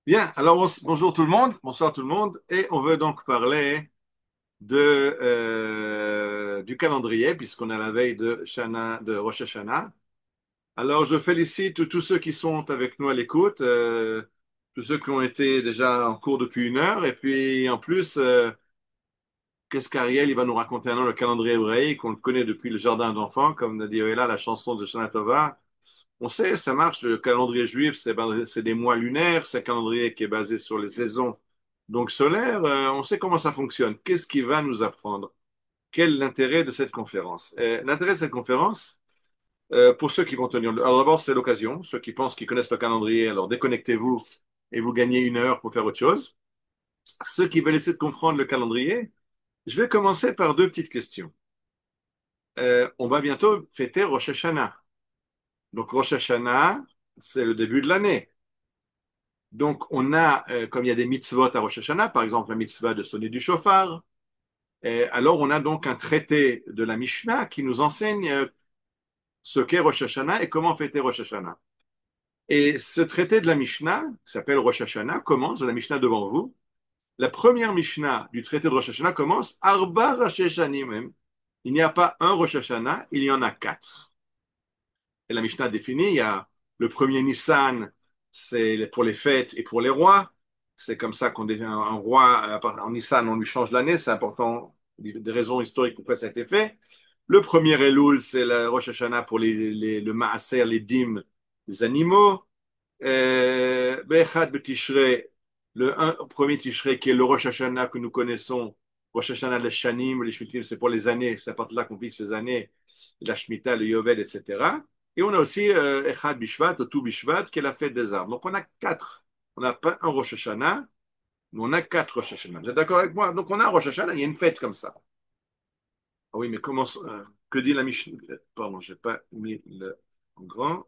Bien, alors bonjour tout le monde, bonsoir tout le monde, et on veut donc parler du calendrier, puisqu'on est à la veille de Rosh Hashanah. Alors je félicite tous ceux qui sont avec nous à l'écoute, tous ceux qui ont été déjà en cours depuis 1 heure, et puis en plus, qu'est-ce qu'Ariel il va nous raconter maintenant le calendrier hébraïque, on le connaît depuis le jardin d'enfants, comme l'a dit Yoela, la chanson de Shana Tova. On sait, ça marche, le calendrier juif, c'est des mois lunaires, c'est un calendrier qui est basé sur les saisons donc solaires. On sait comment ça fonctionne. Qu'est-ce qui va nous apprendre? Quel est l'intérêt de cette conférence? L'intérêt de cette conférence, pour ceux qui vont tenir... Alors d'abord, c'est l'occasion. Ceux qui pensent qu'ils connaissent le calendrier, alors déconnectez-vous et vous gagnez 1 heure pour faire autre chose. Ceux qui veulent essayer de comprendre le calendrier, je vais commencer par deux petites questions. On va bientôt fêter Rosh Hashanah. Donc Rosh Hashanah, c'est le début de l'année. Donc, on a, comme il y a des mitzvot à Rosh Hashanah, par exemple la mitzvah de sonner du shofar, alors on a donc un traité de la Mishnah qui nous enseigne ce qu'est Rosh Hashanah et comment fêter Rosh Hashanah. Et ce traité de la Mishnah, qui s'appelle Rosh Hashanah, commence, la Mishnah devant vous, la première Mishnah du traité de Rosh Hashanah commence Arba Rosh Hashanim. Il n'y a pas un Rosh Hashanah, il y en a 4. Et la Mishnah définit, il y a le premier Nissan, c'est pour les fêtes et pour les rois. C'est comme ça qu'on devient un roi. En Nissan, on lui change l'année. C'est important, des raisons historiques pourquoi ça a été fait. Le premier Elul, c'est la Rosh Hashanah pour le Maaser, les dîmes des animaux. Be'echad B'Tishrei, premier Tishrei, qui est le Rosh Hashanah que nous connaissons. Rosh Hashanah, les Shanim, les Shmitim, c'est pour les années. C'est à partir de là qu'on fixe les années. La Shemitah, le Yovel, etc. Et on a aussi Echad Bishvat, ou Tu Bishvat, qui est la fête des arbres. Donc on a 4. On n'a pas un Rosh Hashanah, mais on a 4 Rosh Hashanah. Vous êtes d'accord avec moi? Donc on a un Rosh Hashanah, il y a une fête comme ça. Ah oui, mais comment, que dit la Mishnah? Pardon, je n'ai pas mis le grand.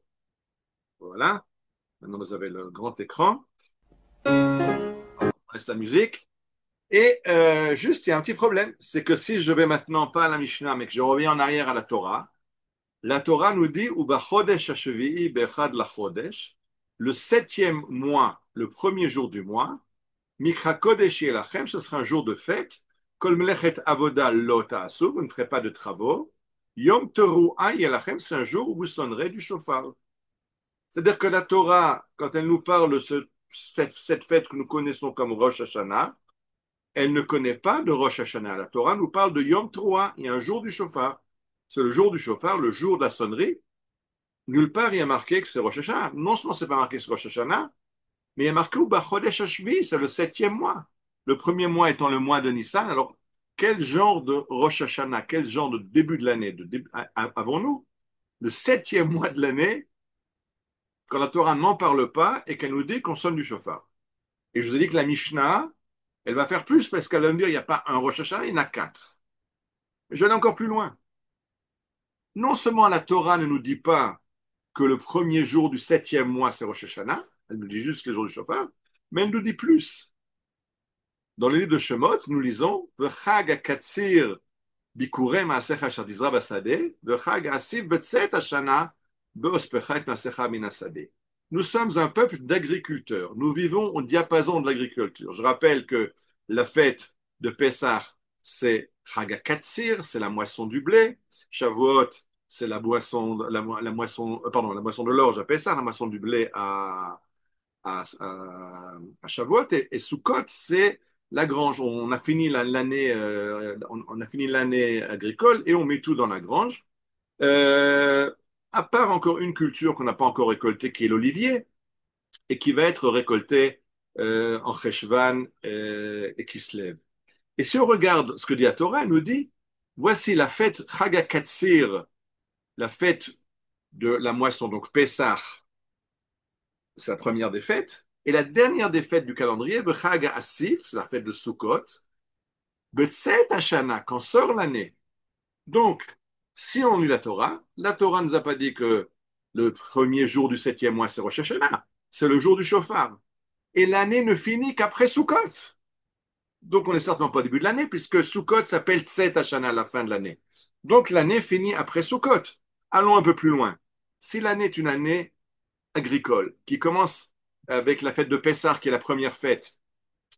Voilà. Maintenant, vous avez le grand écran. On laisse la musique. Et juste, il y a un petit problème. C'est que si je vais maintenant pas à la Mishnah, mais que je reviens en arrière à la Torah nous dit, Uba Chodesh Hashvi'i Bechad la Chodesh, le septième mois, le premier jour du mois, Mikra Kodesh Yelachem, ce sera un jour de fête. Kol Melechet Avoda Lo Ta'asu, vous ne ferez pas de travaux. Yom Teruah Yelachem, c'est un jour où vous sonnerez du chauffard. C'est-à-dire que la Torah, quand elle nous parle de cette fête que nous connaissons comme Rosh Hashanah, elle ne connaît pas de Rosh Hashanah. La Torah nous parle de Yom Teruah, il y a un jour du chauffard. C'est le jour du chauffard, le jour de la sonnerie. Nulle part il y a marqué que c'est Rosh Hashanah. Non seulement c'est pas marqué que c'est Rosh Hashanah, mais il y a marqué Uba Chodesh Hashvi, c'est le septième mois. Le premier mois étant le mois de Nissan. Alors, quel genre de Rosh Hashanah, quel genre de début de l'année avons-nous? Le septième mois de l'année, quand la Torah n'en parle pas et qu'elle nous dit qu'on sonne du chauffard. Et je vous ai dit que la Mishnah, elle va faire plus parce qu'elle va me dire il n'y a pas un Rosh Hashanah, il y en a 4. Je vais aller encore plus loin. Non seulement la Torah ne nous dit pas que le premier jour du septième mois, c'est Rosh Hashanah, elle nous dit juste les jours du chauffard, mais elle nous dit plus. Dans le livre de Shemot, nous lisons V'chag hakatzir bikurei maasecha asher tizra basadeh, v'chag hasiv betzet hashana beospecha et maasecha min hasadeh. Nous sommes un peuple d'agriculteurs. Nous vivons au diapason de l'agriculture. Je rappelle que la fête de Pessah, c'est Chag HaKatsir, c'est la moisson du blé. Shavuot, c'est la moisson, la moisson de l'orge à Pessah, la moisson du blé à Shavuot. Et Sukkot, c'est la grange. On a fini l'année, on a fini l'année agricole et on met tout dans la grange. Euh, à part encore une culture qu'on n'a pas encore récoltée, qui est l'olivier, et qui va être récolté en Cheshvan et qui se lève. Et si on regarde ce que dit la Torah, elle nous dit, voici la fête Chagakatsir, la fête de la moisson, donc Pessah, c'est la première des fêtes, et la dernière des fêtes du calendrier, Chag Asif, c'est la fête de Sukkot, Betzet Hashana, quand sort l'année. Donc, si on lit la Torah ne nous a pas dit que le premier jour du septième mois, c'est Rosh Hashanah, c'est le jour du chauffard. Et l'année ne finit qu'après Sukkot. Donc, on n'est certainement pas au début de l'année, puisque Sukkot s'appelle Tset Hashana à la fin de l'année. Donc, l'année finit après Sukkot. Allons un peu plus loin. Si l'année est une année agricole, qui commence avec la fête de Pessah, qui est la première fête,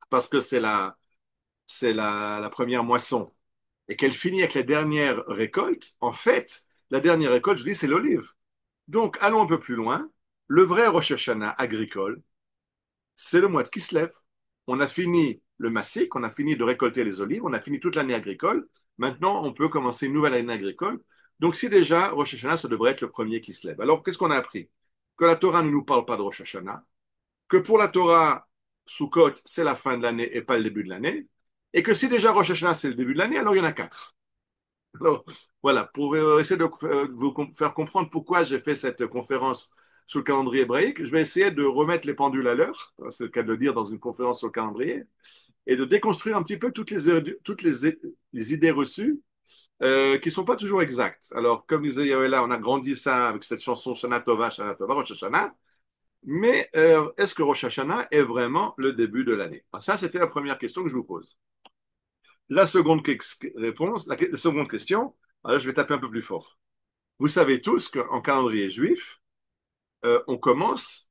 parce que c'est la première moisson, et qu'elle finit avec la dernière récolte, en fait, la dernière récolte, je dis, c'est l'olive. Donc, allons un peu plus loin. Le vrai Rosh Hashanah agricole, c'est le mois de Kislev. On a fini le massif, on a fini de récolter les olives, on a fini toute l'année agricole. Maintenant, on peut commencer une nouvelle année agricole. Donc, si déjà Rosh Hashanah, ça devrait être le premier qui se lève. Alors, qu'est-ce qu'on a appris? Que la Torah ne nous parle pas de Rosh Hashanah, que pour la Torah, Sukkot, c'est la fin de l'année et pas le début de l'année, et que si déjà Rosh Hashanah, c'est le début de l'année, alors il y en a quatre. Alors, voilà, pour essayer de vous faire comprendre pourquoi j'ai fait cette conférence sur le calendrier hébraïque, je vais essayer de remettre les pendules à l'heure, c'est le cas de le dire dans une conférence sur le calendrier, et de déconstruire un petit peu toutes les idées reçues qui ne sont pas toujours exactes. Alors, comme disait Yoela, on a grandi ça avec cette chanson Shana Tova, Rosh Hashanah, mais est-ce que Rosh Hashanah est vraiment le début de l'année? Ça, c'était la première question que je vous pose. La seconde réponse, la seconde question, alors je vais taper un peu plus fort. Vous savez tous qu'en calendrier juif, on commence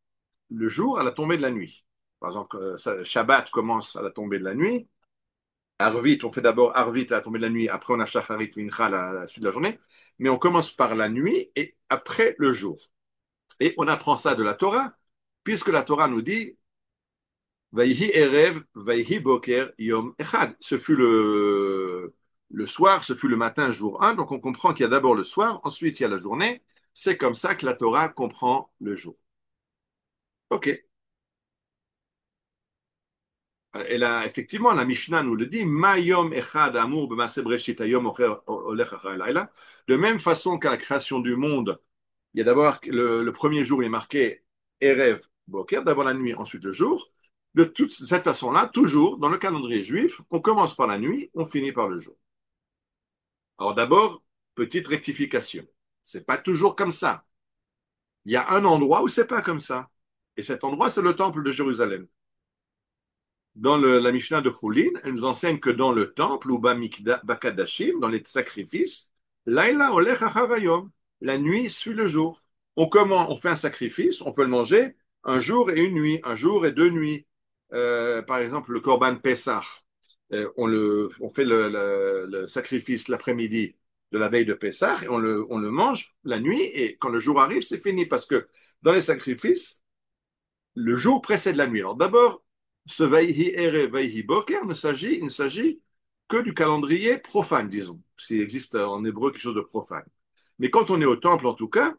le jour à la tombée de la nuit. Par exemple, Shabbat commence à la tombée de la nuit. Arvit, on fait d'abord Arvit à la tombée de la nuit, après on a Shacharit Mincha à la suite de la journée. Mais on commence par la nuit et après le jour. Et on apprend ça de la Torah, puisque la Torah nous dit Vayhi Erev, Vayhi Boker, Yom Echad. Ce fut le soir, ce fut le matin, jour un. Donc on comprend qu'il y a d'abord le soir, ensuite il y a la journée. C'est comme ça que la Torah comprend le jour. Ok. Et là, effectivement, la Mishnah nous le dit, Ma yom echad amour b'maaseh breshit hayom olech achar halayla. De même façon qu'à la création du monde, il y a d'abord le premier jour, il est marqué Erev Boker, d'abord la nuit, ensuite le jour. De cette façon-là, toujours dans le calendrier juif, on commence par la nuit, on finit par le jour. Alors d'abord, petite rectification. C'est pas toujours comme ça. Il y a un endroit où c'est pas comme ça. Et cet endroit, c'est le temple de Jérusalem. Dans la Mishnah de Choulin, elle nous enseigne que dans le temple, ou Bakadashim, dans les sacrifices, Laila olech acharayom, la nuit suit le jour. On fait un sacrifice, on peut le manger un jour et une nuit, un jour et deux nuits. Par exemple, le Korban Pessah, on fait le sacrifice l'après-midi de la veille de Pessah et on le mange la nuit et quand le jour arrive, c'est fini parce que dans les sacrifices, le jour précède la nuit. Alors d'abord, ce Vayhi Ere, Vayhi Boker il ne s'agit que du calendrier profane, disons, s'il existe en hébreu quelque chose de profane. Mais quand on est au temple, en tout cas,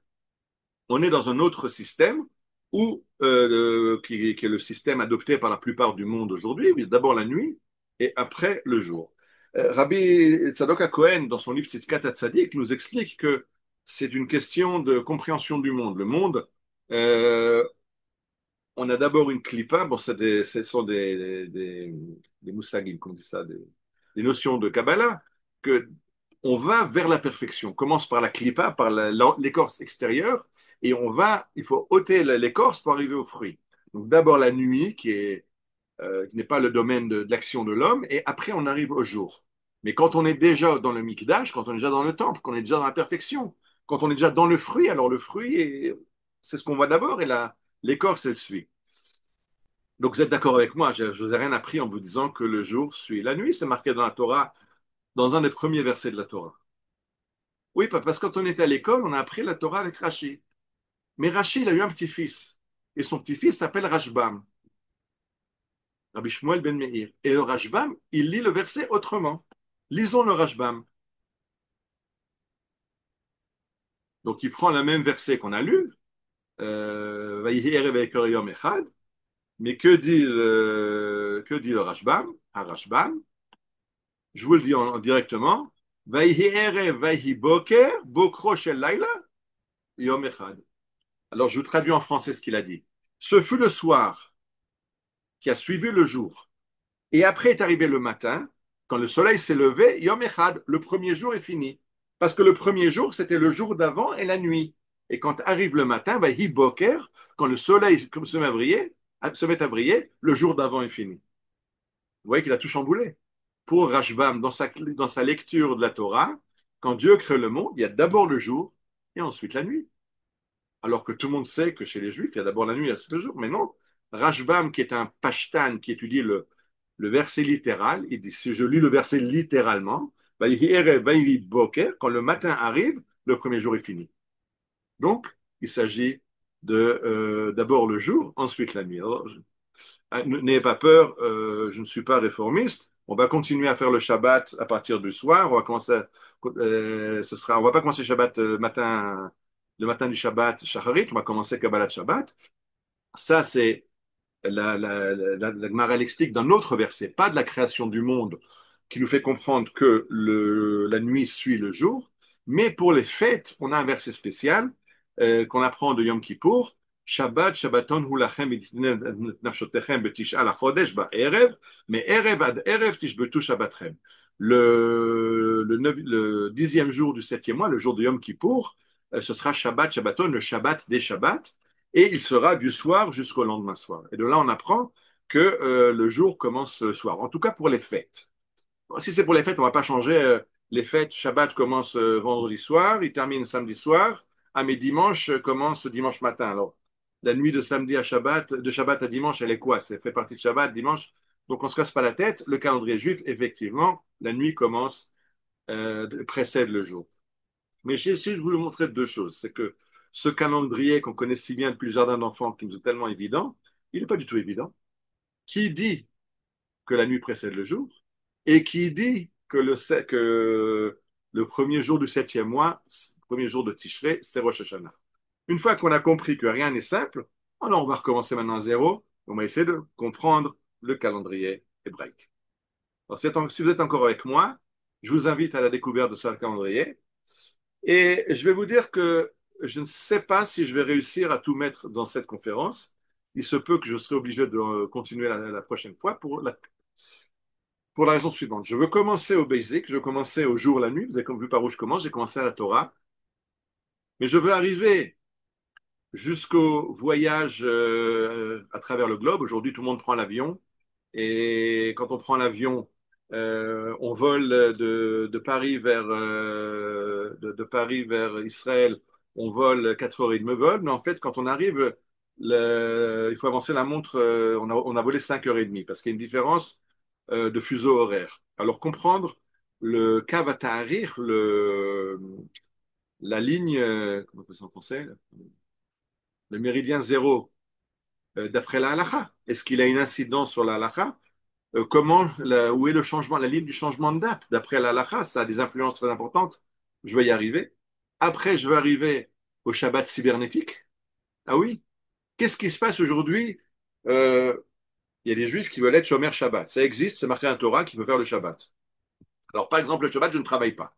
on est dans un autre système qui est le système adopté par la plupart du monde aujourd'hui. D'abord la nuit et après le jour. Rabbi Tzadok HaKohen, dans son livre Tzidkat HaTzadik, nous explique que c'est une question de compréhension du monde. Le monde, euh, on a d'abord une clipa, bon, ce sont des moussagim, comme on dit ça, des notions de Kabbalah, que on va vers la perfection. On commence par la clipa, par l'écorce extérieure, et il faut ôter l'écorce pour arriver au fruit. Donc d'abord la nuit, qui n'est pas le domaine de l'action de l'homme, et après on arrive au jour. Mais quand on est déjà dans le mikdash, quand on est déjà dans le temple, quand on est déjà dans la perfection, quand on est déjà dans le fruit, alors le fruit, c'est ce qu'on voit d'abord, et l'écorce, elle suit. Donc vous êtes d'accord avec moi, je ne vous ai rien appris en vous disant que le jour suit la nuit, c'est marqué dans la Torah, dans un des premiers versets de la Torah. Oui, parce que quand on était à l'école, on a appris la Torah avec Rashi. Mais Rashi, il a eu un petit-fils. Et son petit-fils s'appelle Rashbam, Rabbi Shmuel ben Meir. Et le Rashbam, il lit le verset autrement. Lisons le Rashbam. Donc il prend le même verset qu'on a lu, Vayihi erev vayikor yom echad, mais que dit le Rashbam, Rashbam, je vous le dis directement, Vayihi erev vayihi boker, bokro shel laila, yom echad. Alors je vous traduis en français ce qu'il a dit. Ce fut le soir qui a suivi le jour. Et après est arrivé le matin, quand le soleil s'est levé, Yom Echad, le premier jour est fini. Parce que le premier jour, c'était le jour d'avant et la nuit. Et quand arrive le matin, bah, Boker, quand le soleil se met à briller, le jour d'avant est fini. Vous voyez qu'il a tout chamboulé. Pour Rashbam, dans sa lecture de la Torah, quand Dieu crée le monde, il y a d'abord le jour et ensuite la nuit. Alors que tout le monde sait que chez les Juifs, il y a d'abord la nuit et ensuite le jour. Mais non, Rashbam, qui est un pashtan, qui étudie le verset littéral, il dit, si je lis le verset littéralement, quand le matin arrive, le premier jour est fini. Donc, il s'agit d'abord le jour, ensuite la nuit. Alors, n'ayez pas peur, je ne suis pas réformiste. On va continuer à faire le Shabbat à partir du soir. On va commencer, on va pas commencer Shabbat le matin du Shabbat Shacharit. On va commencer Kabbalat Shabbat. Ça, c'est la Gemara elle explique d'un autre verset, pas de la création du monde, qui nous fait comprendre que la nuit suit le jour, mais pour les fêtes, on a un verset spécial qu'on apprend de Yom Kippour. Shabbat, Shabbaton hu lachem nafshotechem betish'a lachodesh ba'erev, mais erev ad erev tishbetu Shabbatchem. Le 10e jour du 7e mois, le jour de Yom Kippour, ce sera Shabbat, Shabbaton, le Shabbat des Shabbats, et il sera du soir jusqu'au lendemain soir. Et de là, on apprend que le jour commence le soir, en tout cas pour les fêtes. Bon, si c'est pour les fêtes, on ne va pas changer. Les fêtes, Shabbat commence vendredi soir, il termine samedi soir, ah, mais dimanche commence dimanche matin. Alors, la nuit de samedi à Shabbat, de Shabbat à dimanche, elle est quoi? Ça fait partie de Shabbat, dimanche. Donc, on ne se casse pas la tête. Le calendrier juif, effectivement, la nuit commence, précède le jour. Mais j'ai essayé de vous montrer deux choses. C'est que ce calendrier qu'on connaît si bien depuis le jardin d'enfants, qui nous est tellement évident, il n'est pas du tout évident. Qui dit que la nuit précède le jour et qui dit que le premier jour du 7e mois, le premier jour de Tishré, c'est Rosh Hashanah. Une fois qu'on a compris que rien n'est simple, alors on va recommencer maintenant à zéro. On va essayer de comprendre le calendrier hébraïque. Alors, si vous êtes encore avec moi, je vous invite à la découverte de ce calendrier. Et je vais vous dire que je ne sais pas si je vais réussir à tout mettre dans cette conférence. Il se peut que je serai obligé de continuer la prochaine fois pour la raison suivante. Je veux commencer au basic, je veux commencer au jour, la nuit. Vous avez vu par où je commence, j'ai commencé à la Torah. Mais je veux arriver jusqu'au voyage à travers le globe. Aujourd'hui, tout le monde prend l'avion. Et quand on prend l'avion, on vole de Paris de Paris vers Israël. On vole 4 heures et demie vol. Mais en fait, quand on arrive, il faut avancer la montre. On a volé 5 heures et demie parce qu'il y a une différence de fuseau horaire. Alors, comprendre le Kav la ligne, comment on appelle ça en français? Le méridien zéro, d'après la halakha. Est-ce qu'il a une incidence sur la halakha? Où est le changement, la ligne du changement de date? D'après la halakha, ça a des influences très importantes. Je vais y arriver. Après, je vais arriver au Shabbat cybernétique. Ah oui, qu'est-ce qui se passe aujourd'hui? Euh, Il y a des juifs qui veulent être Shomer Shabbat. Ça existe, c'est marqué un Torah qui veut faire le Shabbat. Alors, par exemple, le Shabbat, je ne travaille pas.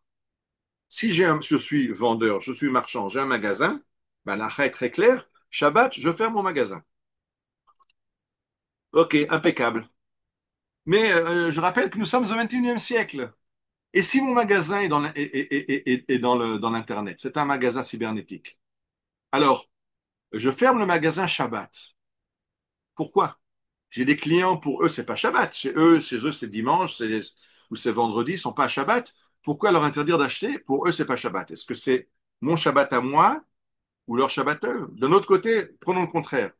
Si je suis vendeur, je suis marchand, j'ai un magasin, ben, la est très claire. Shabbat, je ferme mon magasin. Ok, impeccable. Mais je rappelle que nous sommes au 21e siècle. Et si mon magasin est dans l'Internet, c'est un magasin cybernétique. Alors, je ferme le magasin Shabbat. Pourquoi? J'ai des clients, pour eux, c'est pas Shabbat. Chez eux, c'est dimanche ou c'est vendredi, ils sont pas à Shabbat. Pourquoi leur interdire d'acheter? Pour eux, c'est pas Shabbat. Est-ce que c'est mon Shabbat à moi ou leur Shabbat à eux? D'un autre côté, prenons le contraire.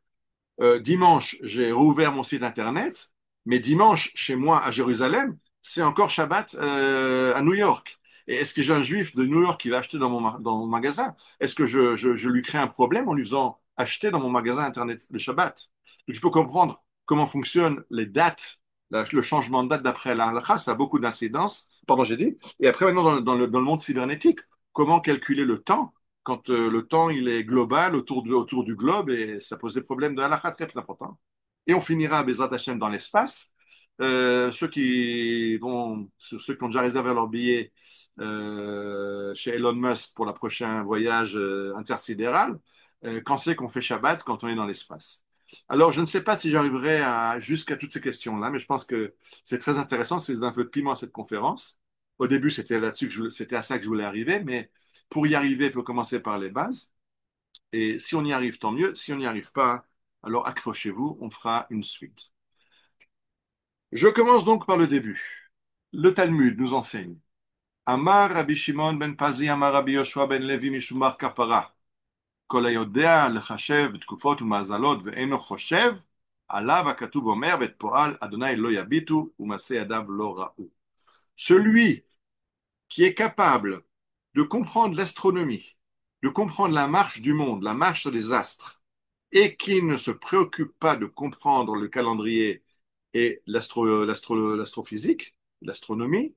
Dimanche, j'ai rouvert mon site internet, mais dimanche, chez moi, à Jérusalem, c'est encore Shabbat à New York. Et est-ce que j'ai un juif de New York qui va acheter dans mon magasin? Est-ce que je lui crée un problème en lui faisant acheter dans mon magasin internet le Shabbat? Donc, il faut comprendre comment fonctionnent les dates, le changement de date d'après la halakha, ça a beaucoup d'incidences, pardon, j'ai dit. Et après, maintenant, dans le monde cybernétique, comment calculer le temps quand le temps il est global autour du globe et ça pose des problèmes de halakha très importants. Et on finira à Bezrat Hashem dans l'espace. Ceux qui ont déjà réservé leur billet chez Elon Musk pour le prochain voyage intersidéral, quand c'est qu'on fait Shabbat quand on est dans l'espace? Alors, je ne sais pas si j'arriverai jusqu'à toutes ces questions-là, mais je pense que c'est très intéressant. C'est un peu de piment à cette conférence. Au début, c'était à ça que je voulais arriver, mais pour y arriver, il faut commencer par les bases. Et si on y arrive, tant mieux. Si on n'y arrive pas, alors accrochez-vous, on fera une suite. Je commence donc par le début. Le Talmud nous enseigne. Amar Rabbi Shimon ben Pazi, Amar Rabbi Yoshua ben Levi Mishumar Kapara. כל היודע לחשב תקופות ומזלות ואינו חושב, Alav hakatuv omer vet poal Adonai lo yabitu umaseh yadav lo ra'u. Celui qui est capable de comprendre l'astronomie, de comprendre la marche du monde, la marche des astres, et qui ne se préoccupe pas de comprendre le calendrier et l'astrophysique, l'astronomie,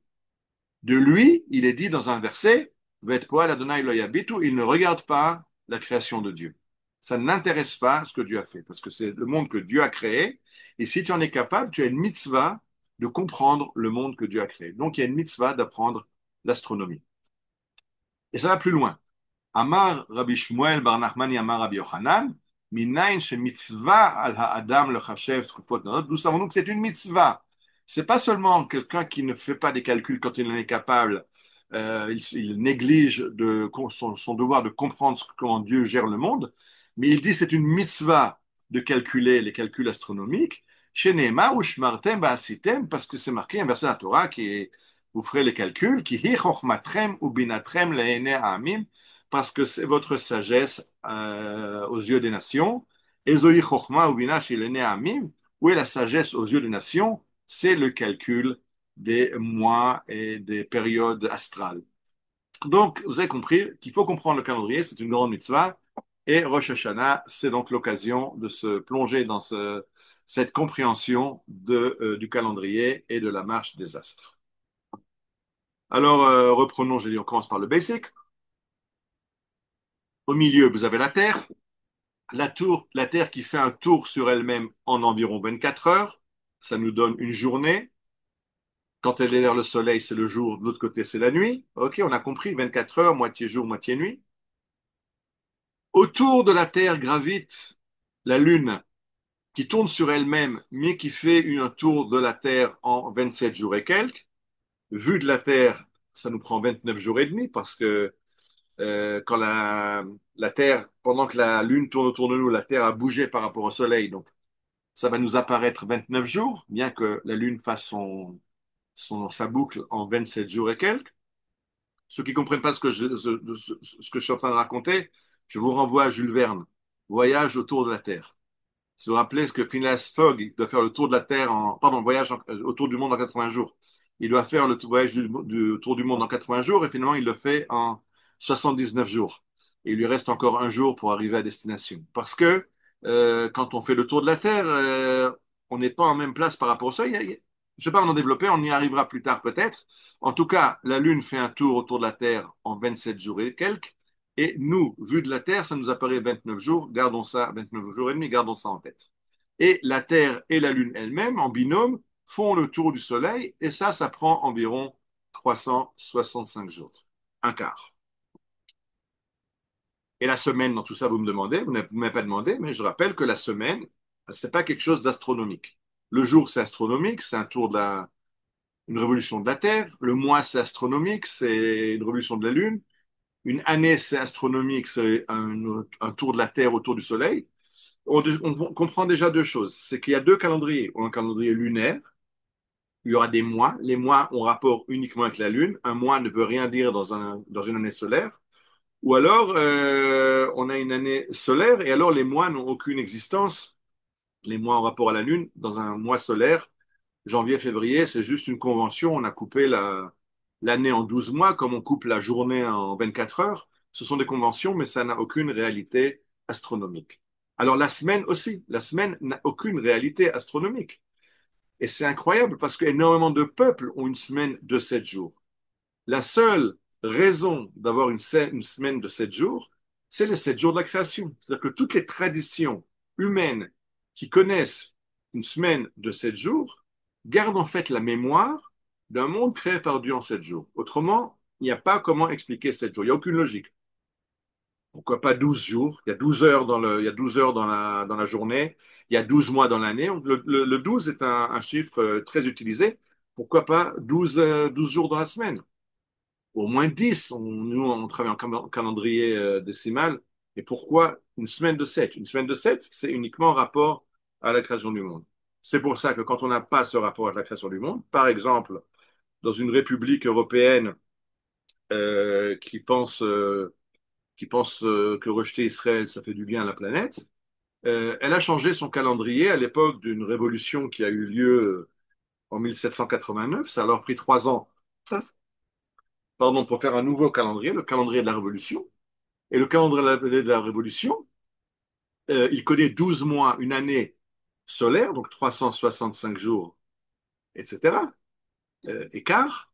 de lui, il est dit dans un verset, il ne regarde pas la création de Dieu. Ça ne l'intéresse pas ce que Dieu a fait, parce que c'est le monde que Dieu a créé, et si tu en es capable, tu as une mitzvah de comprendre le monde que Dieu a créé. Donc il y a une mitzvah d'apprendre l'astronomie. Et ça va plus loin. Amar Rabbi Shmuel bar Nachmani Amar Rabbi Yochanan, minayin she mitzvah al ha'adam lechashev trufot nadot. Nous savons donc que c'est une mitzvah. C'est pas seulement quelqu'un qui ne fait pas des calculs quand il en est capable, il néglige son devoir de comprendre comment Dieu gère le monde, mais il dit c'est une mitzvah de calculer les calculs astronomiques. Chez Nehema ou Shmartem ba'asitem, parce que c'est marqué un verset de la Torah qui est vous ferez les calculs, qui hi chochmatrem ou binatrem le'ene ha'amim, parce que c'est votre sagesse aux yeux des nations. Ezoi chochma ou bina chez le'ene ha'amim, où est la sagesse aux yeux des nations? C'est le calcul des mois et des périodes astrales. Donc, vous avez compris qu'il faut comprendre le calendrier, c'est une grande mitzvah, et Rosh Hashanah, c'est donc l'occasion de se plonger dans cette compréhension du calendrier et de la marche des astres. Alors, reprenons, j'ai dit, on commence par le basic. Au milieu, vous avez la Terre. La Terre qui fait un tour sur elle-même en environ 24 heures. Ça nous donne une journée. Quand elle est vers le Soleil, c'est le jour. De l'autre côté, c'est la nuit. OK, on a compris. 24 heures, moitié jour, moitié nuit. Autour de la Terre gravite la Lune qui tourne sur elle-même, mais qui fait un tour de la Terre en 27 jours et quelques. Vu de la Terre, ça nous prend 29 jours et demi parce que quand la Terre, pendant que la Lune tourne autour de nous, la Terre a bougé par rapport au Soleil. Donc, ça va nous apparaître 29 jours, bien que la Lune fasse sa boucle en 27 jours et quelques. Ceux qui ne comprennent pas ce que je suis en train de raconter, je vous renvoie à Jules Verne, Voyage autour de la Terre. Si vous vous rappelez ce que Phineas Fogg il doit faire le tour de la Terre voyage autour du monde en 80 jours. Il doit faire le voyage du tour du monde en 80 jours et finalement il le fait en 79 jours. Et il lui reste encore un jour pour arriver à destination. Parce que quand on fait le tour de la Terre, on n'est pas en même place par rapport au Soleil. Je ne sais pas en développer, on y arrivera plus tard peut-être. En tout cas, la Lune fait un tour autour de la Terre en 27 jours et quelques. Et nous, vu de la Terre, ça nous apparaît 29 jours, gardons ça, 29 jours et demi, gardons ça en tête. Et la Terre et la Lune elle-même, en binôme, font le tour du Soleil, et ça prend environ 365 jours, un quart. Et la semaine, dans tout ça, vous me demandez, vous ne m'avez pas demandé, mais je rappelle que la semaine, c'est pas quelque chose d'astronomique. Le jour, c'est astronomique, c'est un tour une révolution de la Terre. Le mois, c'est astronomique, c'est une révolution de la Lune. Une année, c'est astronomique, c'est un tour de la Terre autour du Soleil. On comprend déjà deux choses. C'est qu'il y a deux calendriers. Un calendrier lunaire, il y aura des mois. Les mois ont rapport uniquement avec la Lune. Un mois ne veut rien dire dans une année solaire. Ou alors, on a une année solaire et alors les mois n'ont aucune existence. Les mois en rapport à la Lune, dans un mois solaire, janvier, février, c'est juste une convention. On a coupé l'année en 12 mois comme on coupe la journée en 24 heures. Ce sont des conventions, mais ça n'a aucune réalité astronomique. Alors la semaine aussi, la semaine n'a aucune réalité astronomique. Et c'est incroyable parce qu'énormément de peuples ont une semaine de 7 jours. La seule raison d'avoir une semaine de 7 jours, c'est les 7 jours de la création. C'est-à-dire que toutes les traditions humaines qui connaissent une semaine de 7 jours gardent en fait la mémoire d'un monde créé par Dieu en 7 jours. Autrement, il n'y a pas comment expliquer 7 jours. Il n'y a aucune logique. Pourquoi pas 12 jours? Il y a 12 heures il y a 12 heures dans la journée. Il y a 12 mois dans l'année. Le 12 est un chiffre très utilisé. Pourquoi pas 12 jours dans la semaine? Au moins 10. Nous, on travaille en calendrier décimal. Et pourquoi une semaine de 7? Une semaine de 7, c'est uniquement en rapport à la création du monde. C'est pour ça que quand on n'a pas ce rapport à la création du monde, par exemple, dans une république européenne euh, qui pense, euh, qui pense que rejeter Israël, ça fait du bien à la planète, Elle a changé son calendrier à l'époque d'une révolution qui a eu lieu en 1789. Ça a alors pris 3 ans, pardon, pour faire un nouveau calendrier, le calendrier de la Révolution. Et le calendrier de la Révolution, il connaît 12 mois, une année solaire, donc 365 jours, etc., écart.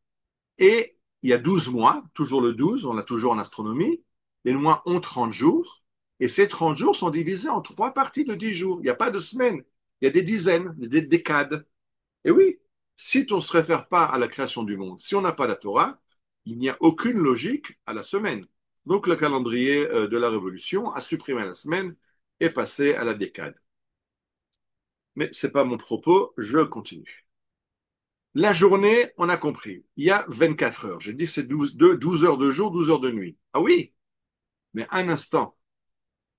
Et il y a 12 mois, toujours le 12, on l'a toujours en astronomie. Les mois ont 30 jours. Et ces 30 jours sont divisés en 3 parties de 10 jours. Il n'y a pas de semaines. Il y a des dizaines, des décades. Et oui, si on ne se réfère pas à la création du monde, si on n'a pas la Torah, il n'y a aucune logique à la semaine. Donc le calendrier de la Révolution a supprimé la semaine et passé à la décade. Mais ce n'est pas mon propos, je continue. La journée, on a compris, il y a 24 heures. J'ai dit c'est 12 heures de jour, 12 heures de nuit. Ah oui, mais un instant,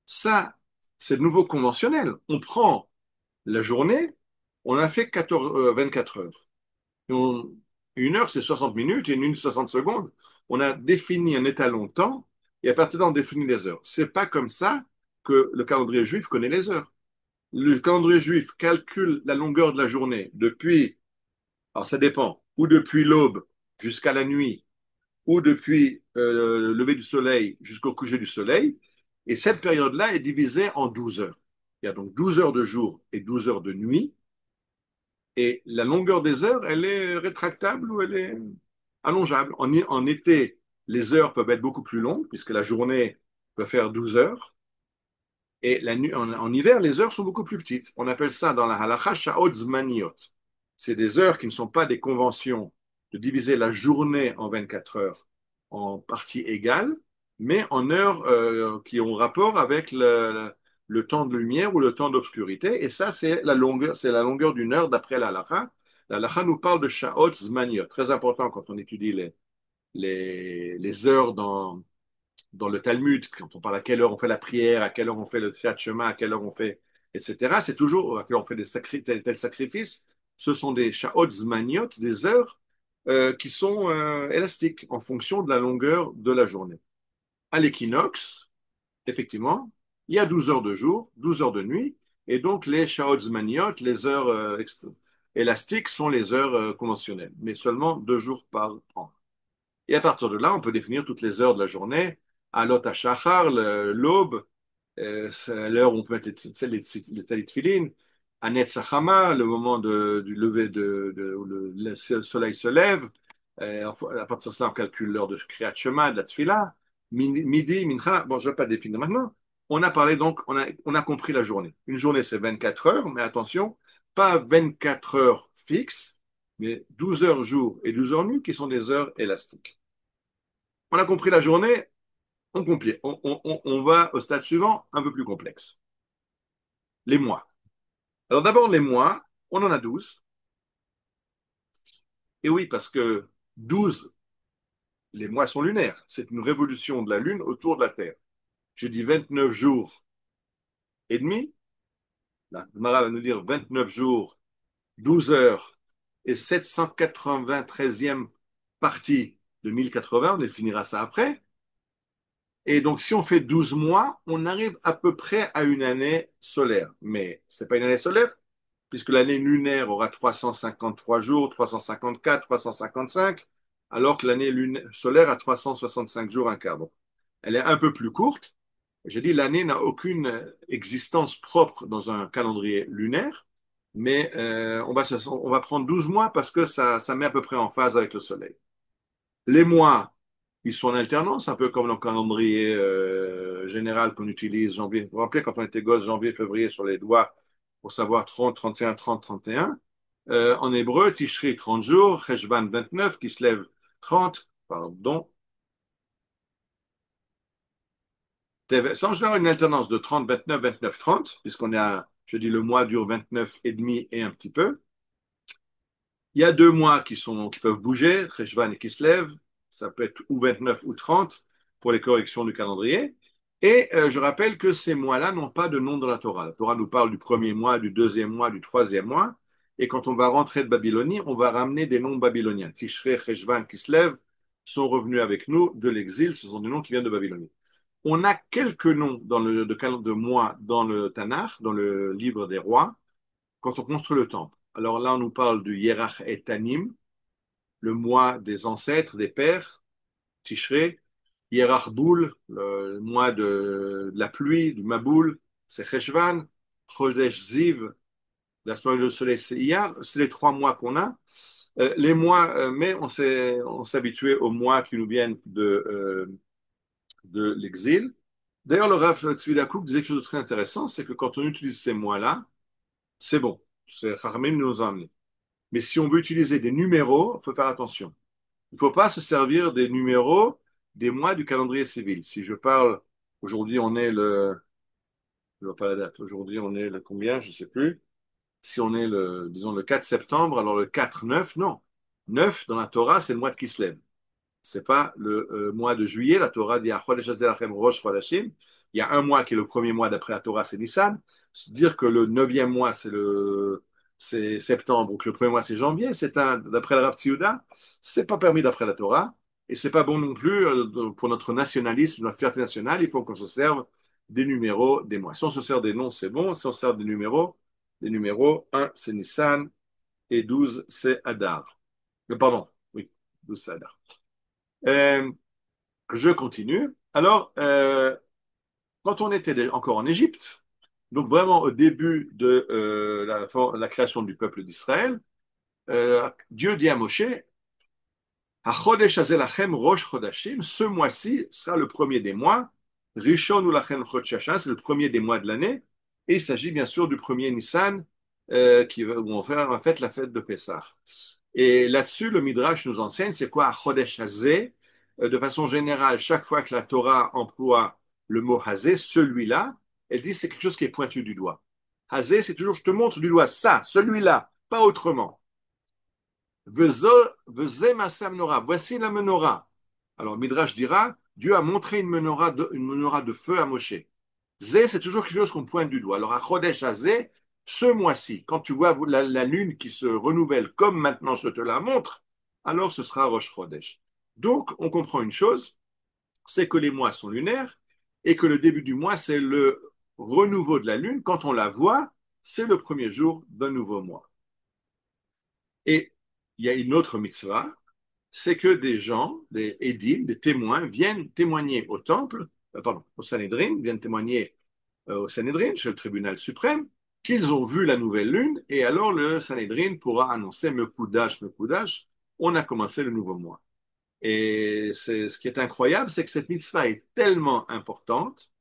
ça, c'est de nouveau conventionnel. On prend la journée, on a fait 24 heures. On- une heure, c'est 60 minutes et une minute, 60 secondes. On a défini un étalon de temps et à partir de là, on définit les heures. C'est pas comme ça que le calendrier juif connaît les heures. Le calendrier juif calcule la longueur de la journée depuis, alors ça dépend, ou depuis l'aube jusqu'à la nuit, ou depuis le lever du soleil jusqu'au coucher du soleil. Et cette période-là est divisée en 12 heures. Il y a donc 12 heures de jour et 12 heures de nuit. Et la longueur des heures, elle est rétractable ou elle est allongeable. En été, les heures peuvent être beaucoup plus longues, puisque la journée peut faire 12 heures. Et en hiver, les heures sont beaucoup plus petites. On appelle ça dans la halacha sha'ot zmaniot. C'est des heures qui ne sont pas des conventions de diviser la journée en 24 heures en parties égales, mais en heures qui ont rapport avec le temps de lumière ou le temps d'obscurité. Et ça, c'est la longueur d'une heure d'après la halacha. La halacha nous parle de sha'ot zmaniot. Très important quand on étudie les heures dans le Talmud, quand on parle à quelle heure on fait la prière, à quelle heure on fait le Kriyat Shema, à quelle heure on fait, etc., c'est toujours à quelle heure on fait tel sacrifice. Ce sont des sha'ot zmaniot, des heures qui sont élastiques en fonction de la longueur de la journée. À l'équinoxe, effectivement, il y a 12 heures de jour, 12 heures de nuit, et donc les sha'ot zmaniot, les heures élastiques, sont les heures conventionnelles, mais seulement 2 jours par an. Et à partir de là, on peut définir toutes les heures de la journée. Alot hashachar, l'aube, c'est l'heure où on peut mettre les talit filines. Anet sachama, le moment du lever où le soleil se lève. À partir de ça, on calcule l'heure de Kriyat Shema, de la tfila. Midi, mincha. Bon, je ne vais pas définir maintenant. On a parlé donc, on a compris la journée. Une journée, c'est 24 heures, mais attention, pas 24 heures fixes, mais 12 heures jour et 12 heures nuit qui sont des heures élastiques. On a compris la journée, on va au stade suivant, un peu plus complexe. Les mois. Alors d'abord, les mois, on en a 12. Et oui, parce que 12, les mois sont lunaires. C'est une révolution de la Lune autour de la Terre. J'ai dit 29 jours et demi. La Gemara va nous dire 29 jours, 12 heures et 793e partie de 1080. On définira ça après. Et donc, si on fait 12 mois, on arrive à peu près à une année solaire. Mais ce n'est pas une année solaire, puisque l'année lunaire aura 353 jours, 354, 355, alors que l'année solaire a 365 jours, un quart. Donc, elle est un peu plus courte. J'ai dit l'année n'a aucune existence propre dans un calendrier lunaire, mais on va prendre 12 mois parce que ça met à peu près en phase avec le Soleil. Les mois, ils sont en alternance, un peu comme le calendrier général qu'on utilise janvier. Vous vous rappelez quand on était gosse, janvier, février sur les doigts pour savoir 30, 31, 30, 31. En hébreu, Tishri 30 jours, Cheshvan 29, qui se lève 30, pardon. C'est en général une alternance de 30, 29, 29, 30, puisqu'on a, je dis, le mois dure 29 et demi et un petit peu. Il y a 2 mois qui peuvent bouger, Cheshvan et Kislev. Ça peut être ou 29 ou 30 pour les corrections du calendrier. Et je rappelle que ces mois-là n'ont pas de nom dans la Torah. La Torah nous parle du premier mois, du deuxième mois, du troisième mois. Et quand on va rentrer de Babylonie, on va ramener des noms babyloniens. Tishrei, Cheshvan, Kislev sont revenus avec nous de l'exil. Ce sont des noms qui viennent de Babylonie. On a quelques noms de mois dans le Tanakh, dans le livre des rois, quand on construit le temple. Alors là, on nous parle du Yerach et Tanim, le mois des ancêtres, des pères, Tishré. Yerach Boul, le mois de la pluie, du Maboul, c'est Cheshvan. Chodesh Ziv, la semaine du soleil, c'est Iyar. C'est les 3 mois qu'on a. Les mois, mais on s'est habitué aux mois qui nous viennent de l'exil. D'ailleurs, le Rav Tzvi Lakouk disait quelque chose de très intéressant, c'est que quand on utilise ces mois-là, c'est bon. C'est Chachamim nous a amené. Mais si on veut utiliser des numéros, il faut faire attention. Il ne faut pas se servir des numéros des mois du calendrier civil. Si je parle, aujourd'hui on est je ne vois pas la date, aujourd'hui on est le combien, je ne sais plus. Si on est disons le 4 septembre, alors le 4, 9, non. 9 dans la Torah, c'est le mois de Kislev. C'est pas le mois de juillet. La Torah dit Rosh Chodashim. Il y a un mois qui est le premier mois d'après la Torah, c'est Nissan. Dire que le neuvième mois, c'est septembre, ou que le premier mois, c'est janvier, d'après le Rav Tziyuda, c'est pas permis d'après la Torah. Et c'est pas bon non plus pour notre nationalisme, notre fierté nationale. Il faut qu'on se serve des numéros des mois. Si on se sert des noms, c'est bon. Si on se sert des numéros, 1, c'est Nissan, et 12, c'est Adar. Pardon, oui, 12, c'est Adar. Euh, je continue. Alors, quand on était encore en Égypte, donc vraiment au début de la création du peuple d'Israël, Dieu dit à Moshe, HaChodesh hazeh lachem rosh chodashim, ce mois-ci sera le premier des mois. Rishon ou lachem chod shashan, c'est le premier des mois de l'année. Et il s'agit bien sûr du premier Nissan, où on fait en fait la fête de Pessah. Et là-dessus, le Midrash nous enseigne, c'est quoi Chodesh Hazé. De façon générale, chaque fois que la Torah emploie le mot Hazé, celui-là, elle dit c'est quelque chose qui est pointu du doigt. Hazé, c'est toujours je te montre du doigt ça, celui-là, pas autrement. Vezé Massa menorah, voici la menorah. Alors Midrash dira, Dieu a montré une menorah de feu à Moshe. Zé, c'est toujours quelque chose qu'on pointe du doigt. Alors à Chodesh Hazé, ce mois-ci, quand tu vois la lune qui se renouvelle comme maintenant je te la montre, alors ce sera Rosh Chodesh. Donc, on comprend une chose, c'est que les mois sont lunaires et que le début du mois, c'est le renouveau de la lune. Quand on la voit, c'est le premier jour d'un nouveau mois. Et il y a une autre mitzvah, c'est que des gens, des édim, des témoins, viennent témoigner au temple, pardon, au Sanhédrin, viennent témoigner au Sanhédrin, chez le tribunal suprême, qu'ils ont vu la nouvelle lune, et alors le Sanhédrin pourra annoncer Mekudash, Mekudash, on a commencé le nouveau mois. Et ce qui est incroyable, c'est que cette mitzvah est tellement importante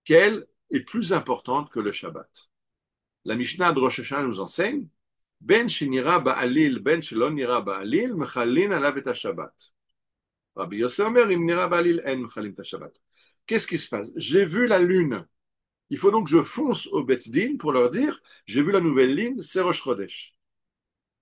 qu'elle est plus importante que le Shabbat. La Mishnah de Rosh Hashanah nous enseigne Ben shinira ba'alil, ben shelon nira ba'alil, mechalin alav et Shabbat. Rabbi Yosef Omer, im nira ba'alil, en mechalim ta Shabbat. Qu'est-ce qui se passe? J'ai vu la lune. Il faut donc que je fonce au Bet Din pour leur dire j'ai vu la nouvelle ligne, c'est Rosh Chodesh.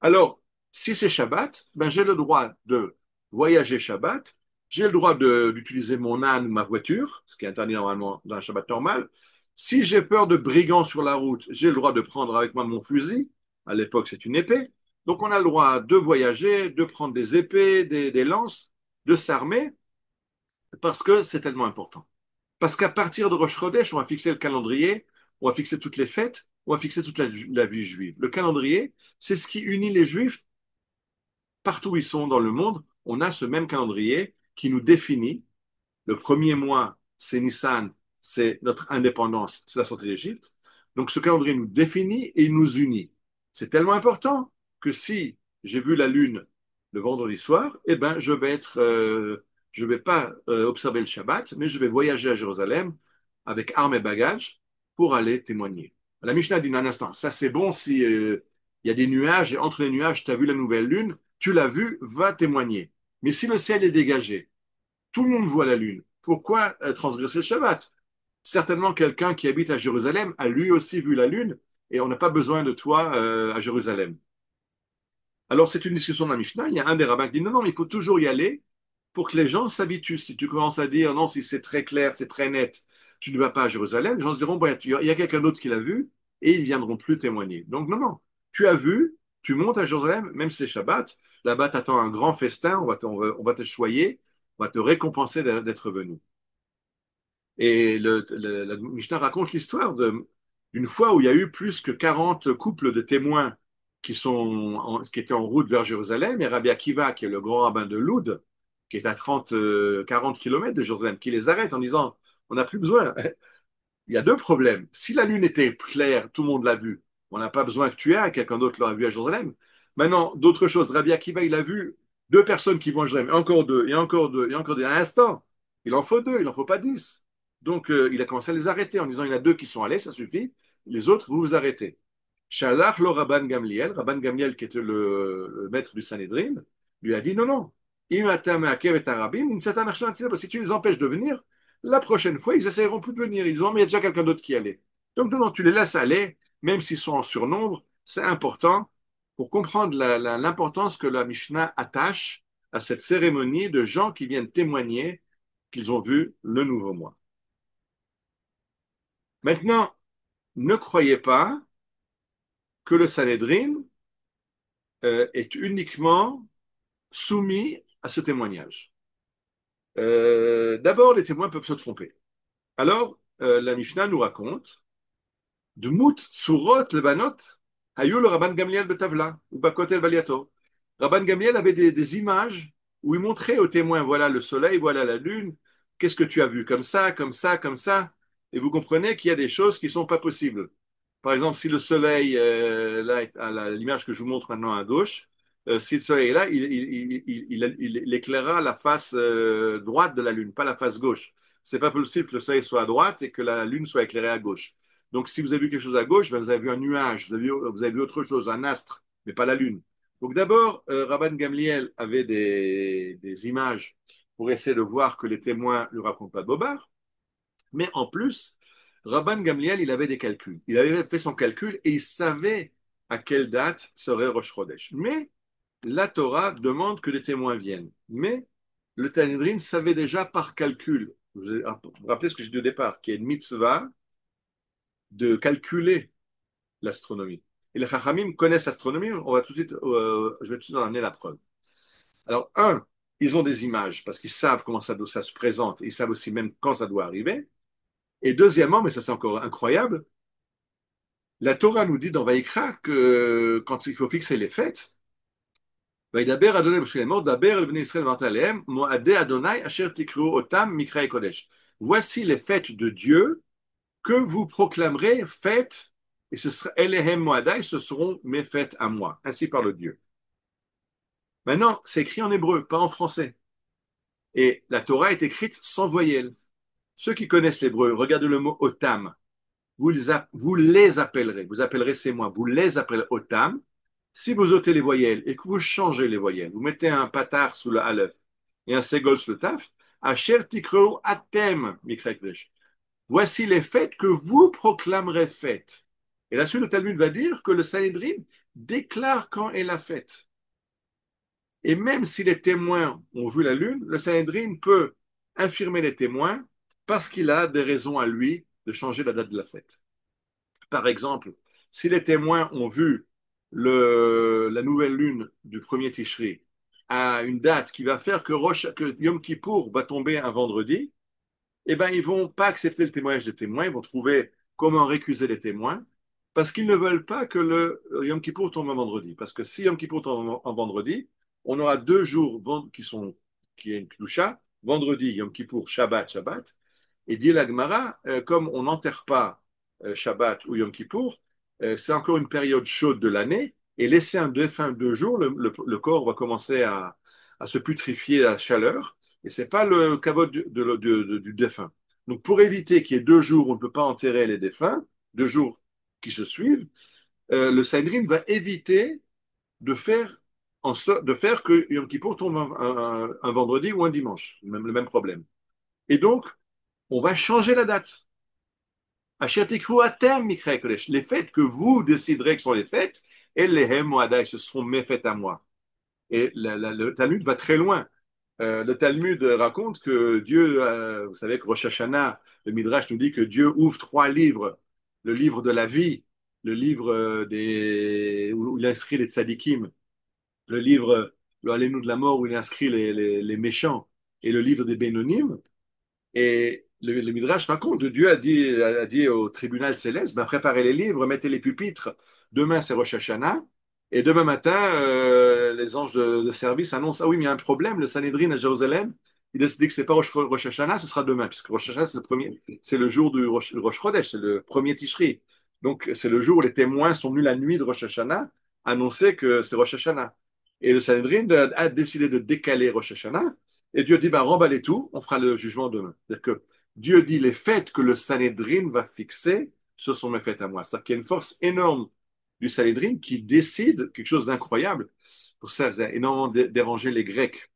Alors, si c'est Shabbat, ben j'ai le droit de voyager Shabbat, j'ai le droit d'utiliser mon âne, ma voiture, ce qui est interdit normalement dans un Shabbat normal. Si j'ai peur de brigands sur la route, j'ai le droit de prendre avec moi mon fusil. À l'époque, c'est une épée. Donc, on a le droit de voyager, de prendre des épées, des lances, de s'armer, parce que c'est tellement important. Parce qu'à partir de Rosh Chodesh, on va fixer le calendrier, on va fixer toutes les fêtes, on va fixer toute la vie juive. Le calendrier, c'est ce qui unit les juifs partout où ils sont dans le monde. On a ce même calendrier qui nous définit. Le premier mois, c'est Nissan, c'est notre indépendance, c'est la sortie d'Égypte. Donc ce calendrier nous définit et il nous unit. C'est tellement important que si j'ai vu la lune le vendredi soir, eh ben je vais pas observer le Shabbat, mais je vais voyager à Jérusalem avec armes et bagages pour aller témoigner. La Mishnah dit un instant, ça c'est bon si il y a des nuages et entre les nuages tu as vu la nouvelle lune, tu l'as vu, va témoigner. Mais si le ciel est dégagé, tout le monde voit la lune. Pourquoi transgresser le Shabbat? Certainement, quelqu'un qui habite à Jérusalem a lui aussi vu la lune et on n'a pas besoin de toi à Jérusalem. Alors, c'est une discussion dans la Mishnah. Il y a un des rabbins qui dit non, non, mais il faut toujours y aller pour que les gens s'habituent. Si tu commences à dire non, si c'est très clair, c'est très net, tu ne vas pas à Jérusalem, les gens se diront bon, il y a quelqu'un d'autre qui l'a vu et ils ne viendront plus témoigner. Donc, non, non, tu as vu, tu montes à Jérusalem, même si c'est Shabbat, là-bas t'attends un grand festin, on va te choyer, on va te récompenser d'être venu. Et la Mishnah raconte l'histoire d'une fois où il y a eu plus que 40 couples de témoins qui étaient en route vers Jérusalem, et Rabbi Akiva, qui est le grand rabbin de Loud, qui est à 40 kilomètres de Jérusalem, qui les arrête en disant, on n'a plus besoin. Il y a deux problèmes. Si la lune était claire, tout le monde l'a vu. On n'a pas besoin que tu aies, quelqu'un d'autre l'aura vu à Jérusalem. Maintenant, d'autres choses. Rabbi Akiva, il a vu deux personnes qui vont à Jérusalem, encore deux, et encore deux, et encore deux. À l'instant, il en faut deux, il n'en faut pas 10. Donc, il a commencé à les arrêter en disant, il y en a deux qui sont allés, ça suffit. Les autres, vous vous arrêtez. Shalach lo Rabban Gamliel, qui était le maître du Sanhédrin, lui a dit, non, non. Si tu les empêches de venir, la prochaine fois, ils essayeront plus de venir. Ils diront, mais il y a déjà quelqu'un d'autre qui allait. Donc, non, non, tu les laisses aller, même s'ils sont en surnombre. C'est important pour comprendre l'importance que la Mishnah attache à cette cérémonie de gens qui viennent témoigner qu'ils ont vu le nouveau mois. Maintenant, ne croyez pas que le Sanhédrin est uniquement soumis à ce témoignage. D'abord, les témoins peuvent se tromper. Alors, la Mishnah nous raconte Dmut Tsurot Lebanot, Hayou le Rabban Gamliel Betavla, ou Bakotel Baliato. Rabban Gamliel avait des images où il montrait aux témoins voilà le soleil, voilà la lune, qu'est-ce que tu as vu comme ça, comme ça, comme ça. Et vous comprenez qu'il y a des choses qui ne sont pas possibles. Par exemple, si le soleil, là, à l'image que je vous montre maintenant à gauche, si le soleil est là, il éclairera la face droite de la lune, pas la face gauche. C'est pas possible que le soleil soit à droite et que la lune soit éclairée à gauche. Donc, si vous avez vu quelque chose à gauche, ben, vous avez vu un nuage, vous avez vu autre chose, un astre, mais pas la lune. Donc, d'abord, Rabban Gamliel avait des images pour essayer de voir que les témoins ne lui racontent pas de bobards. Mais en plus, Rabban Gamliel, il avait des calculs. Il avait fait son calcul et il savait à quelle date serait Rosh Chodesh. Mais la Torah demande que les témoins viennent. Mais le Tanedrin savait déjà par calcul, vous vous rappelez ce que j'ai dit au départ, qui est une mitzvah de calculer l'astronomie. Et les Chachamim connaissent l'astronomie, je vais tout de suite en amener la preuve. Alors, un, ils ont des images parce qu'ils savent comment ça se présente, ils savent aussi même quand ça doit arriver. Et deuxièmement, mais ça c'est encore incroyable, la Torah nous dit dans Vaïkra que quand il faut fixer les fêtes, Vaïdaber Adonai B'Shelemot, Daber el Bnei Israël Vantalem, Moadé Adonai Asher Tikru Otam Mikra et Kodesh. Voici les fêtes de Dieu que vous proclamerez fêtes, et ce sera Elehem Moadai, ce seront mes fêtes à moi. Ainsi parle Dieu. Maintenant, c'est écrit en hébreu, pas en français. Et la Torah est écrite sans voyelles. Ceux qui connaissent l'hébreu, regardez le mot Otam. Vous les appellerez, vous appellerez ces mois, vous les appellerez Otam. Si vous ôtez les voyelles et que vous changez les voyelles, vous mettez un patar sous le aleph et un ségol sous le taf, Asher tikreu atem mikrekdesh. Voici les fêtes que vous proclamerez fêtes. Et la suite, le Talmud va dire que le Sanhédrin déclare quand est la fête. Et même si les témoins ont vu la lune, le Sanhédrin peut infirmer les témoins parce qu'il a des raisons à lui de changer la date de la fête. Par exemple, si les témoins ont vu la nouvelle lune du premier Tishri à une date qui va faire que Yom Kippour va tomber un vendredi, eh ben, ils vont pas accepter le témoignage des témoins, ils vont trouver comment récuser les témoins, parce qu'ils ne veulent pas que le Yom Kippour tombe un vendredi. Parce que si Yom Kippour tombe un vendredi, on aura 2 jours qui est une Kdusha, vendredi, Yom Kippour, Shabbat, Shabbat, et dit la Gemara, comme on n'enterre pas Shabbat ou Yom Kippour, c'est encore une période chaude de l'année, et laisser un défunt 2 jours, le corps va commencer à se putrifier à la chaleur, et ce n'est pas le kavod du défunt. Donc, pour éviter qu'il y ait 2 jours où on ne peut pas enterrer les défunts, 2 jours qui se suivent, le Sanhedrin va éviter de faire, de faire que Yom Kippour tombe un vendredi ou un dimanche, le même problème. Et donc, on va changer la date. Achetikru atem mikra kodesh. Les fêtes que vous déciderez que sont les fêtes, et les hem ce seront mes fêtes à moi. Et le Talmud va très loin. Le Talmud raconte que Dieu, vous savez que Rosh Hashanah, le Midrash nous dit que Dieu ouvre 3 livres, le livre de la vie, le livre où il inscrit les tzadikim, le livre, le Allénou de la mort où il inscrit les méchants, et le livre des Bénonim. Et le Midrash raconte, Dieu a dit au tribunal céleste, ben, préparez les livres, mettez les pupitres. Demain, c'est Rosh Hashanah. Et demain matin, les anges de service annoncent, ah oui, mais il y a un problème, le Sanhédrin à Jérusalem, il a décidé que c'est pas Rosh Hashanah, ce sera demain, puisque Rosh Hashanah, c'est le jour du Rosh Chodesh, c'est le premier Tishri. Donc, c'est le jour où les témoins sont venus la nuit de Rosh Hashanah annoncer que c'est Rosh Hashanah. Et le Sanhédrin a décidé de décaler Rosh Hashanah. Et Dieu dit, ben, remballez tout, on fera le jugement demain. C'est-à-dire que Dieu dit, les fêtes que le Sanhédrin va fixer, ce sont mes fêtes à moi. C'est-à-dire qu'il y a une force énorme du Sanhédrin qui décide quelque chose d'incroyable. Pour ça, ça a énormément dérangé les Grecs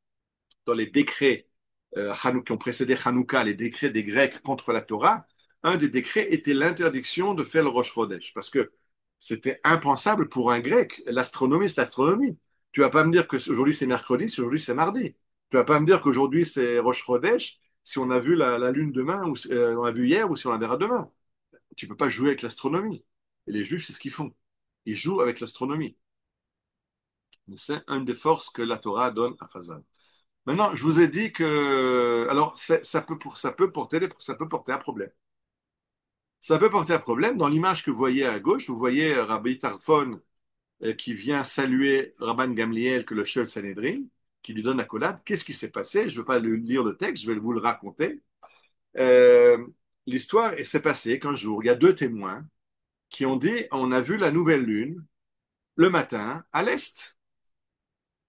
dans les décrets qui ont précédé Hanouka, les décrets des Grecs contre la Torah. Un des décrets était l'interdiction de faire le Rosh Chodesh, parce que c'était impensable pour un Grec. L'astronomie, c'est l'astronomie. Tu vas pas me dire que aujourd'hui c'est mercredi, si aujourd'hui c'est mardi. Tu vas pas me dire qu'aujourd'hui c'est Rosh Chodesh, si on a vu la lune demain, ou on a vu hier, ou si on la verra demain. Tu peux pas jouer avec l'astronomie. Et les Juifs, c'est ce qu'ils font. Ils jouent avec l'astronomie. C'est une des forces que la Torah donne à Chazal. Maintenant, je vous ai dit que, alors, ça peut porter un problème. Ça peut porter un problème. Dans l'image que vous voyez à gauche, vous voyez Rabbi Tarfon qui vient saluer Rabban Gamliel, que le chef Sanhédrin, qui lui donne la collade. Qu'est-ce qui s'est passé? Je ne vais pas lire le texte, je vais vous le raconter. Euh, L'histoire s'est passée qu'un jour, il y a deux témoins qui ont dit, on a vu la nouvelle lune le matin à l'est.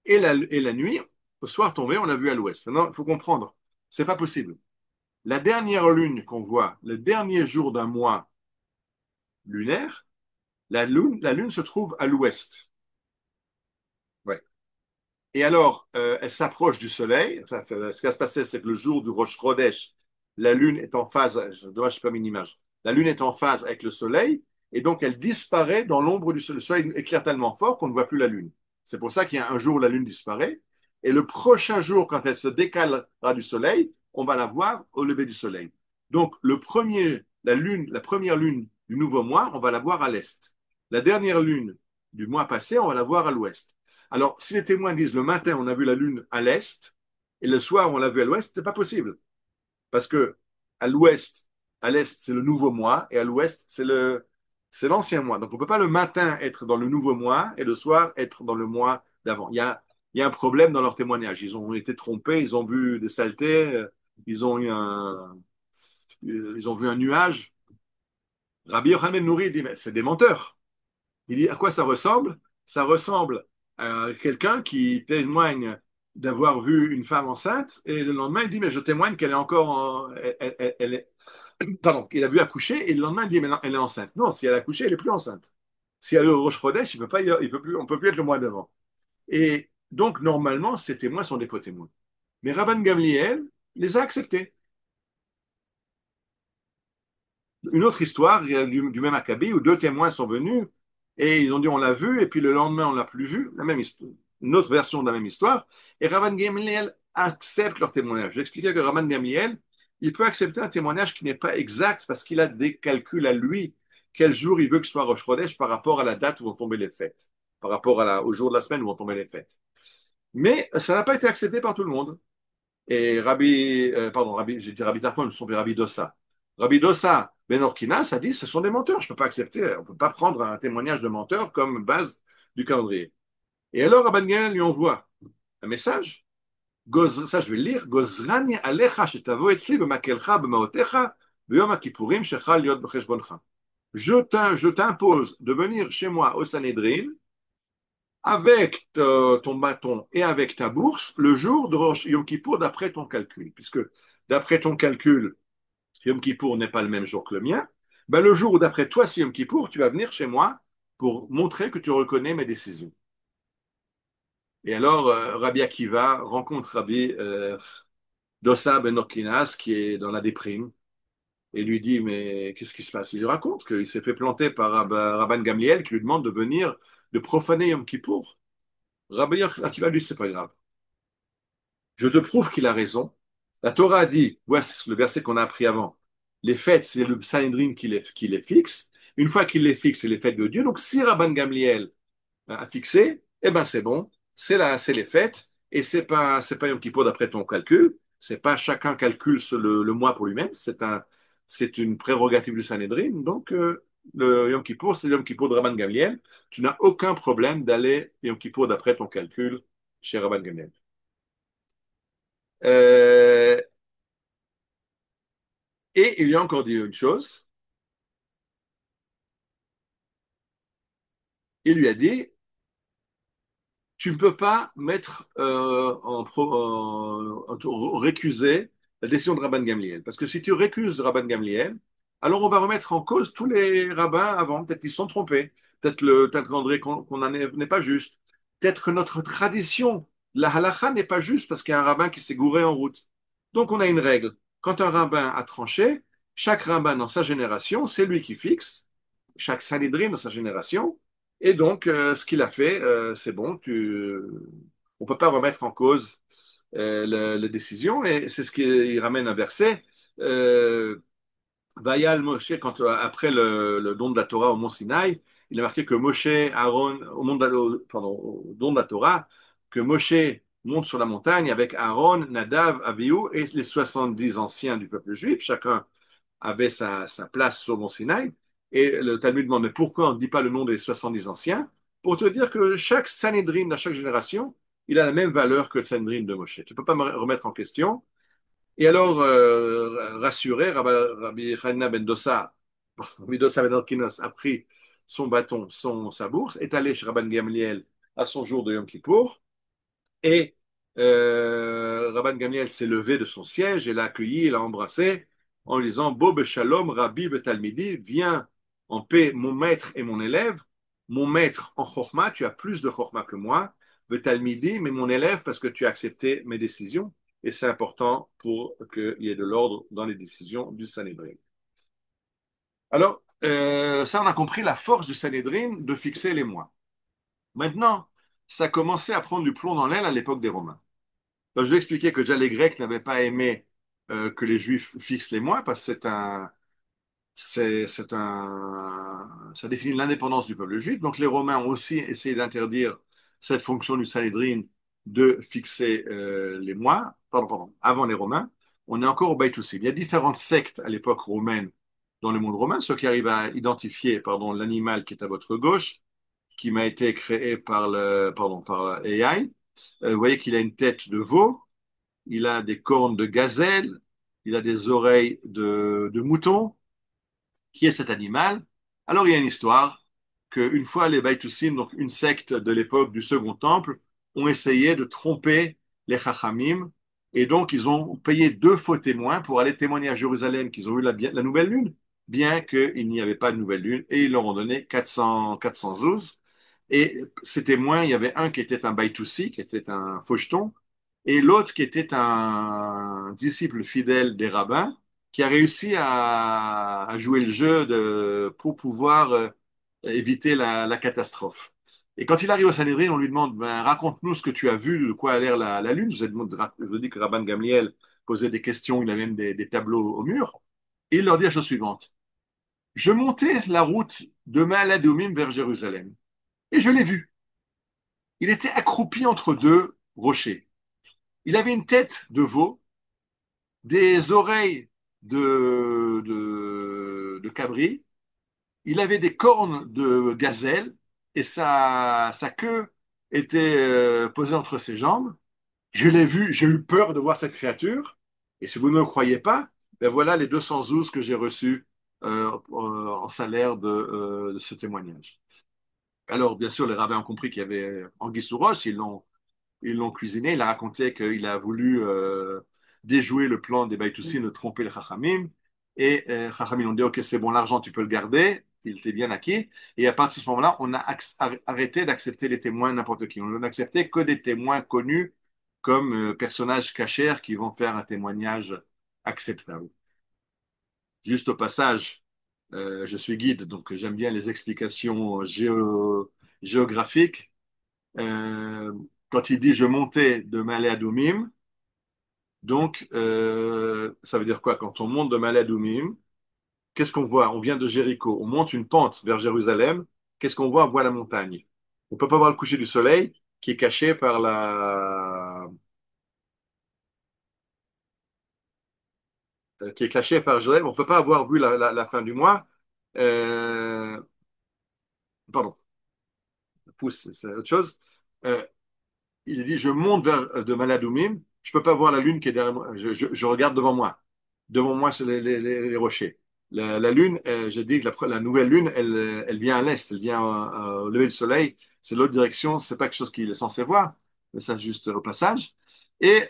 Et la nuit, au soir tombé, on l'a vu à l'ouest. Maintenant, il faut comprendre, c'est pas possible. La dernière lune qu'on voit, le dernier jour d'un mois lunaire, la lune se trouve à l'ouest. Ouais. Et alors, elle s'approche du soleil. Enfin, ce qui va se passer, c'est que le jour du Rosh Chodesh, la lune est en phase, dommage, je n'ai pas mis une image, la lune est en phase avec le soleil, et donc elle disparaît dans l'ombre du soleil. Le soleil éclaire tellement fort qu'on ne voit plus la lune. C'est pour ça qu'il y a un jour où la lune disparaît, et le prochain jour, quand elle se décalera du soleil, on va la voir au lever du soleil. Donc, la première lune du nouveau mois, on va la voir à l'est. La dernière lune du mois passé, on va la voir à l'ouest. Alors, si les témoins disent le matin, on a vu la lune à l'est, et le soir, on l'a vue à l'ouest, c'est pas possible. Parce que à l'ouest, à l'est, c'est le nouveau mois, et à l'ouest, c'est l'ancien mois. Donc, on ne peut pas le matin être dans le nouveau mois et le soir être dans le mois d'avant. Il y a un problème dans leur témoignage. Ils ont été trompés, ils ont vu des saletés, ils ont ils ont vu un nuage. Rabbi Yochanan ben Nouri dit, mais c'est des menteurs. Il dit à quoi ça ressemble? Ça ressemble à quelqu'un qui témoigne d'avoir vu une femme enceinte et le lendemain il dit mais je témoigne qu'elle est encore elle est pardon, il a vu accoucher et le lendemain il dit mais non, elle est enceinte. Non, si elle a accouché, elle est plus enceinte. Si elle est au Rosh Chodesh, il peut plus, on peut plus être le mois d'avant. Et donc normalement ces témoins sont des faux témoins. Mais Rabban Gamliel les a acceptés. Une autre histoire du même acabit où deux témoins sont venus et ils ont dit on l'a vu et puis le lendemain on l'a plus vu, la même histoire, une autre version de la même histoire et Rabban Gamliel accepte leur témoignage. J'expliquais que Rabban Gamliel il peut accepter un témoignage qui n'est pas exact parce qu'il a des calculs à lui quel jour il veut que ce soit Rosh Chodesh par rapport à la date où vont tomber les fêtes, par rapport au jour de la semaine où vont tomber les fêtes. Mais ça n'a pas été accepté par tout le monde. Et j'ai dit Rabbi Tarfon, je me Rabbi Dossa. Rabbi Dossa Ben Orkinas a dit ce sont des menteurs, je ne peux pas accepter, on ne peut pas prendre un témoignage de menteur comme base du calendrier. Et alors Rabban Gamliel lui envoie un message, ça je vais le lire, Gozrani alecha shetavo etzli b'makelcha b'maotecha b'yom kippurim shecha liot b'cheshboncha. Je t'impose de venir chez moi au Sanhédrin avec ton bâton et avec ta bourse le jour de Yom Kippour d'après ton calcul. Puisque d'après ton calcul, Yom Kippour n'est pas le même jour que le mien, ben le jour où d'après toi c'est Yom Kippour, tu vas venir chez moi pour montrer que tu reconnais mes décisions. Et alors, Rabbi Akiva rencontre Rabbi Dossa Ben Orkinas qui est dans la déprime et lui dit mais qu'est-ce qui se passe? Il lui raconte qu'il s'est fait planter par Rabban Gamliel qui lui demande de venir de profaner Yom Kippour. Rabbi Akiva lui c'est pas grave. Je te prouve qu'il a raison. La Torah a dit, voici le verset qu'on a appris avant, les fêtes, c'est le Sanhedrin qui les fixe. Une fois qu'il les fixe, c'est les fêtes de Dieu. Donc si Rabban Gamliel a fixé, eh ben c'est bon, c'est les fêtes, et c'est pas Yom Kippour d'après ton calcul, C'est pas chacun calcule le mois pour lui-même, c'est une prérogative du Sanhédrin. Donc, le Yom Kippour, c'est le Yom Kippour de Rabban Gamliel. Tu n'as aucun problème d'aller Yom Kippour d'après ton calcul chez Rabban Gamliel. Euh, et il lui a encore dit une chose. Il lui a dit, tu ne peux pas mettre récuser la décision de Rabban Gamliel. Parce que si tu récuses Rabban Gamliel, alors on va remettre en cause tous les rabbins avant. Peut-être qu'ils se sont trompés. Peut-être le calendrier qu'on a n'est pas juste. Peut-être que notre tradition, la halakha, n'est pas juste parce qu'il y a un rabbin qui s'est gouré en route. Donc on a une règle. Quand un rabbin a tranché, chaque rabbin dans sa génération, c'est lui qui fixe. Chaque sanhédrin dans sa génération, et donc, ce qu'il a fait, c'est bon, on ne peut pas remettre en cause la décision, et c'est ce qui ramène un verset. Euh, Vayal Moshe, après le don de la Torah au mont Sinaï, il a marqué que Moshe, Aaron, pardon, au don de la Torah, que Moshe monte sur la montagne avec Aaron, Nadav, Abihu et les 70 anciens du peuple juif, chacun avait sa place sur Mont Sinaï. Et le Talmud demande, mais pourquoi on ne dit pas le nom des 70 anciens? Pour te dire que chaque Sanhédrin de chaque génération, il a la même valeur que le Sanhédrin de Moshe. Tu ne peux pas me remettre en question. Et alors, rassuré, Rabbi Hanina ben Dossa, Rabbi Dossa ben Orkinos a pris son bâton, sa bourse, est allé chez Rabban Gamliel à son jour de Yom Kippour, et Rabban Gamliel s'est levé de son siège et l'a accueilli, l'a embrassé en lui disant Bo Shalom, Rabbi Betalmidi, viens en paix, mon maître et mon élève. Mon maître en Chorma, tu as plus de Chorma que moi. Betalmidi, mais mon élève parce que tu as accepté mes décisions. Et c'est important pour qu'il y ait de l'ordre dans les décisions du Sanhédrin. Alors, ça, on a compris la force du Sanhédrin de fixer les mois. Maintenant, ça a commencé à prendre du plomb dans l'aile à l'époque des Romains. Donc, je vais expliquer que déjà les Grecs n'avaient pas aimé que les Juifs fixent les mois parce que ça définit l'indépendance du peuple juif. Donc les Romains ont aussi essayé d'interdire cette fonction du Sanhédrin de fixer les mois. Pardon, avant les Romains. On est encore au Baït-Toussim. Il y a différentes sectes à l'époque romaine dans le monde romain. Ceux qui arrivent à identifier, l'animal qui est à votre gauche, qui m'a été créé par AI. Vous voyez qu'il a une tête de veau, il a des cornes de gazelle, il a des oreilles de mouton. Qui est cet animal? Alors il y a une histoire qu'une fois les Baïtoussim, donc une secte de l'époque du Second Temple, ont essayé de tromper les Chachamim, et donc ils ont payé deux faux témoins pour aller témoigner à Jérusalem qu'ils ont eu la nouvelle lune, bien qu'il n'y avait pas de nouvelle lune, et ils leur ont donné 400 zouz. Et ces témoins, il y avait un qui était un Baïtoussi, qui était un faucheton, et l'autre qui était un disciple fidèle des rabbins, qui a réussi à jouer le jeu pour pouvoir éviter la catastrophe. Et quand il arrive au Sanhédrin, on lui demande, ben, raconte-nous ce que tu as vu, de quoi a l'air la Lune. Je vous dis que Rabban Gamliel posait des questions, il avait même des tableaux au mur. Et il leur dit la chose suivante. Je montais la route de Maaladoumim vers Jérusalem, et je l'ai vu. Il était accroupi entre deux rochers. Il avait une tête de veau, des oreilles de cabri, il avait des cornes de gazelle et sa queue était posée entre ses jambes. Je l'ai vu, j'ai eu peur de voir cette créature. Et si vous ne me croyez pas, ben voilà les 200 zouz que j'ai reçus en salaire de ce témoignage. Alors, bien sûr, les rabbins ont compris qu'il y avait anguille sous roche, ils l'ont cuisiné. Il a raconté qu'il a voulu déjouer le plan des Baïtoussim de tromper les Chachamim. Et Chachamim ont dit, OK, c'est bon, l'argent, tu peux le garder. Il était bien acquis. Et à partir de ce moment-là, on a arrêté d'accepter les témoins n'importe qui. On n'acceptait que des témoins connus comme personnages cachers qui vont faire un témoignage acceptable. Juste au passage, je suis guide, donc j'aime bien les explications géographiques. Euh, Quand il dit je montais de Malé à Doumim, donc ça veut dire quoi? Quand on monte de Malé à Doumim, qu'est-ce qu'on voit? On vient de Jéricho, on monte une pente vers Jérusalem. Qu'est-ce qu'on voit? On voit la montagne. On peut pas voir le coucher du soleil qui est caché par qui est caché par Joël. On ne peut pas avoir vu la fin du mois. Euh, pardon, pouce, c'est autre chose. Euh, il dit, je monte vers de Maladoumim, je ne peux pas voir la lune qui est derrière moi, je regarde devant moi. Devant moi, c'est les rochers. La lune, je dis que la nouvelle lune, elle vient à l'est, elle vient au lever du soleil, c'est l'autre direction, c'est pas quelque chose qu'il est censé voir, mais ça juste au passage. Et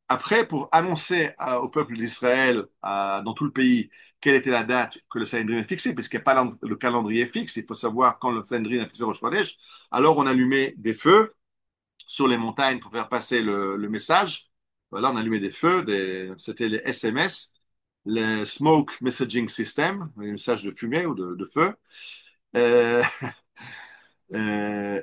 après, pour annoncer au peuple d'Israël, dans tout le pays, quelle était la date que le Sanhedrin a fixée, puisqu'il n'y a pas le calendrier fixe, il faut savoir quand le Sanhedrin a fixé Rosh Chodesh, alors on allumait des feux sur les montagnes pour faire passer le message. Voilà, on allumait des feux, c'était les SMS, les Smoke Messaging System, les messages de fumée ou de feu. Euh,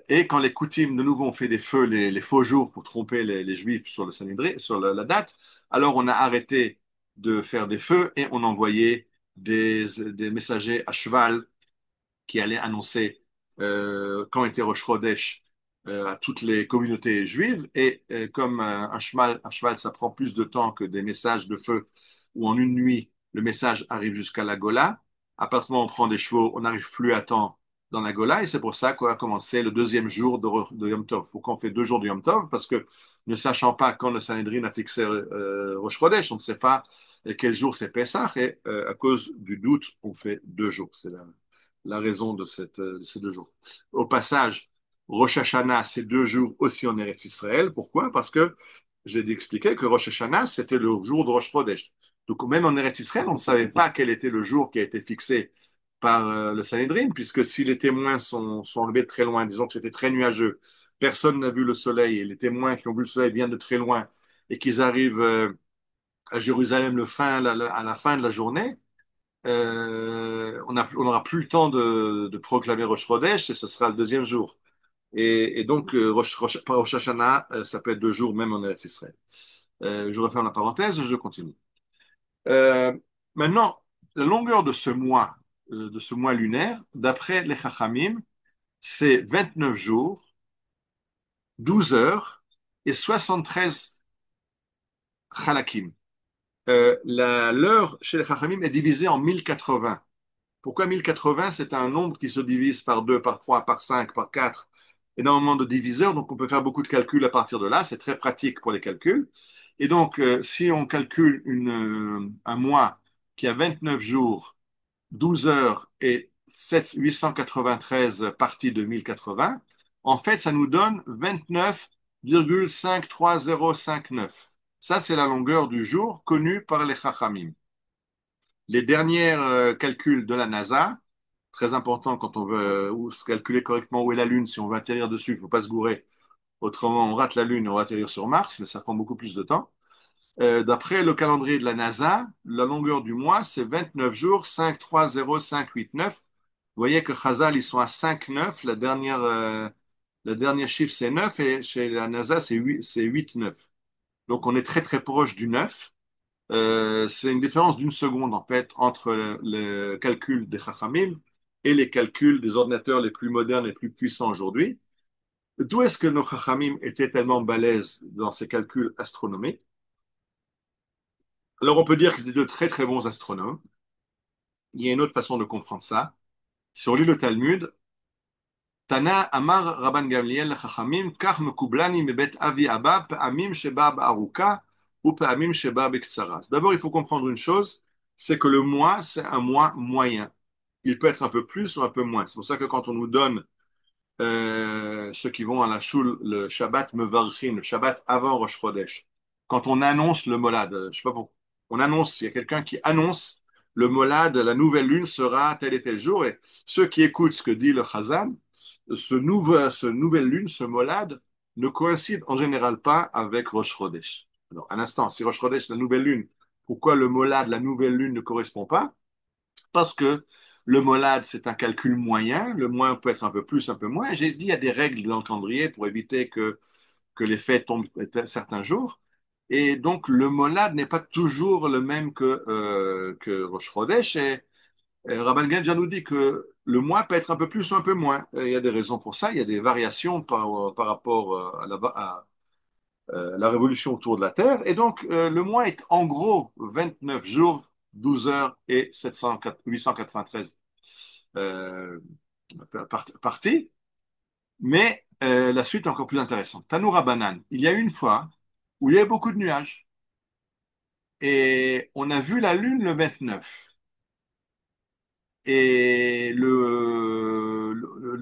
et quand les Koutim, de nouveau, ont fait des feux les faux jours pour tromper les Juifs sur le Sanhédrin, sur la date, alors on a arrêté de faire des feux et on envoyait des messagers à cheval qui allait annoncer quand était Rosh Chodesh à toutes les communautés juives. Et comme un cheval, ça prend plus de temps que des messages de feu où en une nuit, le message arrive jusqu'à la Gola. À partir du moment où on prend des chevaux, on n'arrive plus à temps dans la Gola. Et c'est pour ça qu'on a commencé le deuxième jour de Yom Tov. Pourquoi on fait 2 jours de Yom Tov? Parce que ne sachant pas quand le Sanhedrin a fixé Rosh Chodesh, on ne sait pas quel jour c'est Pessah. Et à cause du doute, on fait 2 jours. C'est la raison de ces 2 jours. Au passage, Rosh Hashanah, c'est 2 jours aussi en Eretz Israël. Pourquoi? Parce que j'ai expliqué que Rosh Hashanah, c'était le jour de Rosh Chodesh. Donc même en Eretz Israël, on ne savait pas quel était le jour qui a été fixé par le Sanhedrin, puisque si les témoins sont arrivés de très loin, disons que c'était très nuageux, personne n'a vu le soleil, et les témoins qui ont vu le soleil viennent de très loin, et qu'ils arrivent à Jérusalem à la fin de la journée, on n'aura plus le temps de proclamer Rosh Chodesh et ce sera le deuxième jour. Et donc, Rosh Hashanah, ça peut être 2 jours même en Eretz Israël. Je referme la parenthèse, je continue. Euh, Maintenant, la longueur de ce mois lunaire, d'après les Chachamim, c'est 29 jours, 12 heures et 73 Chalakim. L'heure chez les Chachamim est divisée en 1080. Pourquoi 1080? C'est un nombre qui se divise par 2, par 3, par 5, par 4. Énormément de diviseurs, donc on peut faire beaucoup de calculs à partir de là. C'est très pratique pour les calculs. Et donc, si on calcule un mois qui a 29 jours, 12 heures et 893 parties de 1080, en fait, ça nous donne 29,53059. Ça, c'est la longueur du jour connue par les Chachamim. Les derniers calculs de la NASA, très important quand on veut se calculer correctement où est la Lune, si on veut atterrir dessus, il ne faut pas se gourer. Autrement, on rate la Lune, on va atterrir sur Mars, mais ça prend beaucoup plus de temps. D'après le calendrier de la NASA, la longueur du mois, c'est 29 jours, 530589. Vous voyez que Chazal, ils sont à 5,9. Le dernier chiffre, c'est 9, et chez la NASA, c'est 8,9. Donc, on est très, très proche du 9. C'est une différence d'1 seconde en fait entre le calcul des Chachamim et les calculs des ordinateurs les plus modernes et les plus puissants aujourd'hui. D'où est-ce que nos Chachamim étaient tellement balèzes dans ces calculs astronomiques? Alors on peut dire que c'était de très très bons astronomes. Il y a une autre façon de comprendre ça. Si on lit le Talmud, Tana Amar Rabban Gamliel Chachamim Kach Mekublani Mebet Avi Abba Pa'amim Sheba Ba'aruka ou Pa'amim Sheba Bektsara. D'abord, il faut comprendre une chose, c'est que le mois, c'est un mois moyen. Il peut être un peu plus ou un peu moins. C'est pour ça que quand on nous donne ceux qui vont à la choule le Shabbat Mevarchin, le Shabbat avant Rosh Chodesh, quand on annonce le Molad, je sais pas pourquoi, on annonce, il y a quelqu'un qui annonce le Molad, la nouvelle lune sera tel et tel jour, et ceux qui écoutent ce que dit le Chazan, ce nouvelle lune, ce Molad, ne coïncide en général pas avec Rosh Chodesh. Alors, un instant, si Rosh Chodesh, la nouvelle lune, pourquoi le Molad, la nouvelle lune, ne correspond pas? Parce que le molad, c'est un calcul moyen. Le moins peut être un peu plus, un peu moins. J'ai dit, il y a des règles dans le calendrier pour éviter que les fêtes tombent certains jours. Et donc, le molad n'est pas toujours le même que Rosh Chodesh. Et Rabban Genja nous dit que le mois peut être un peu plus ou un peu moins. Et il y a des raisons pour ça. Il y a des variations par rapport à la révolution autour de la Terre. Et donc, le mois est en gros 29 jours, 12 heures et 893 euh, parties. Mais la suite est encore plus intéressante. Tanoura Banane, il y a eu une fois où il y avait beaucoup de nuages et on a vu la Lune le 29. Et le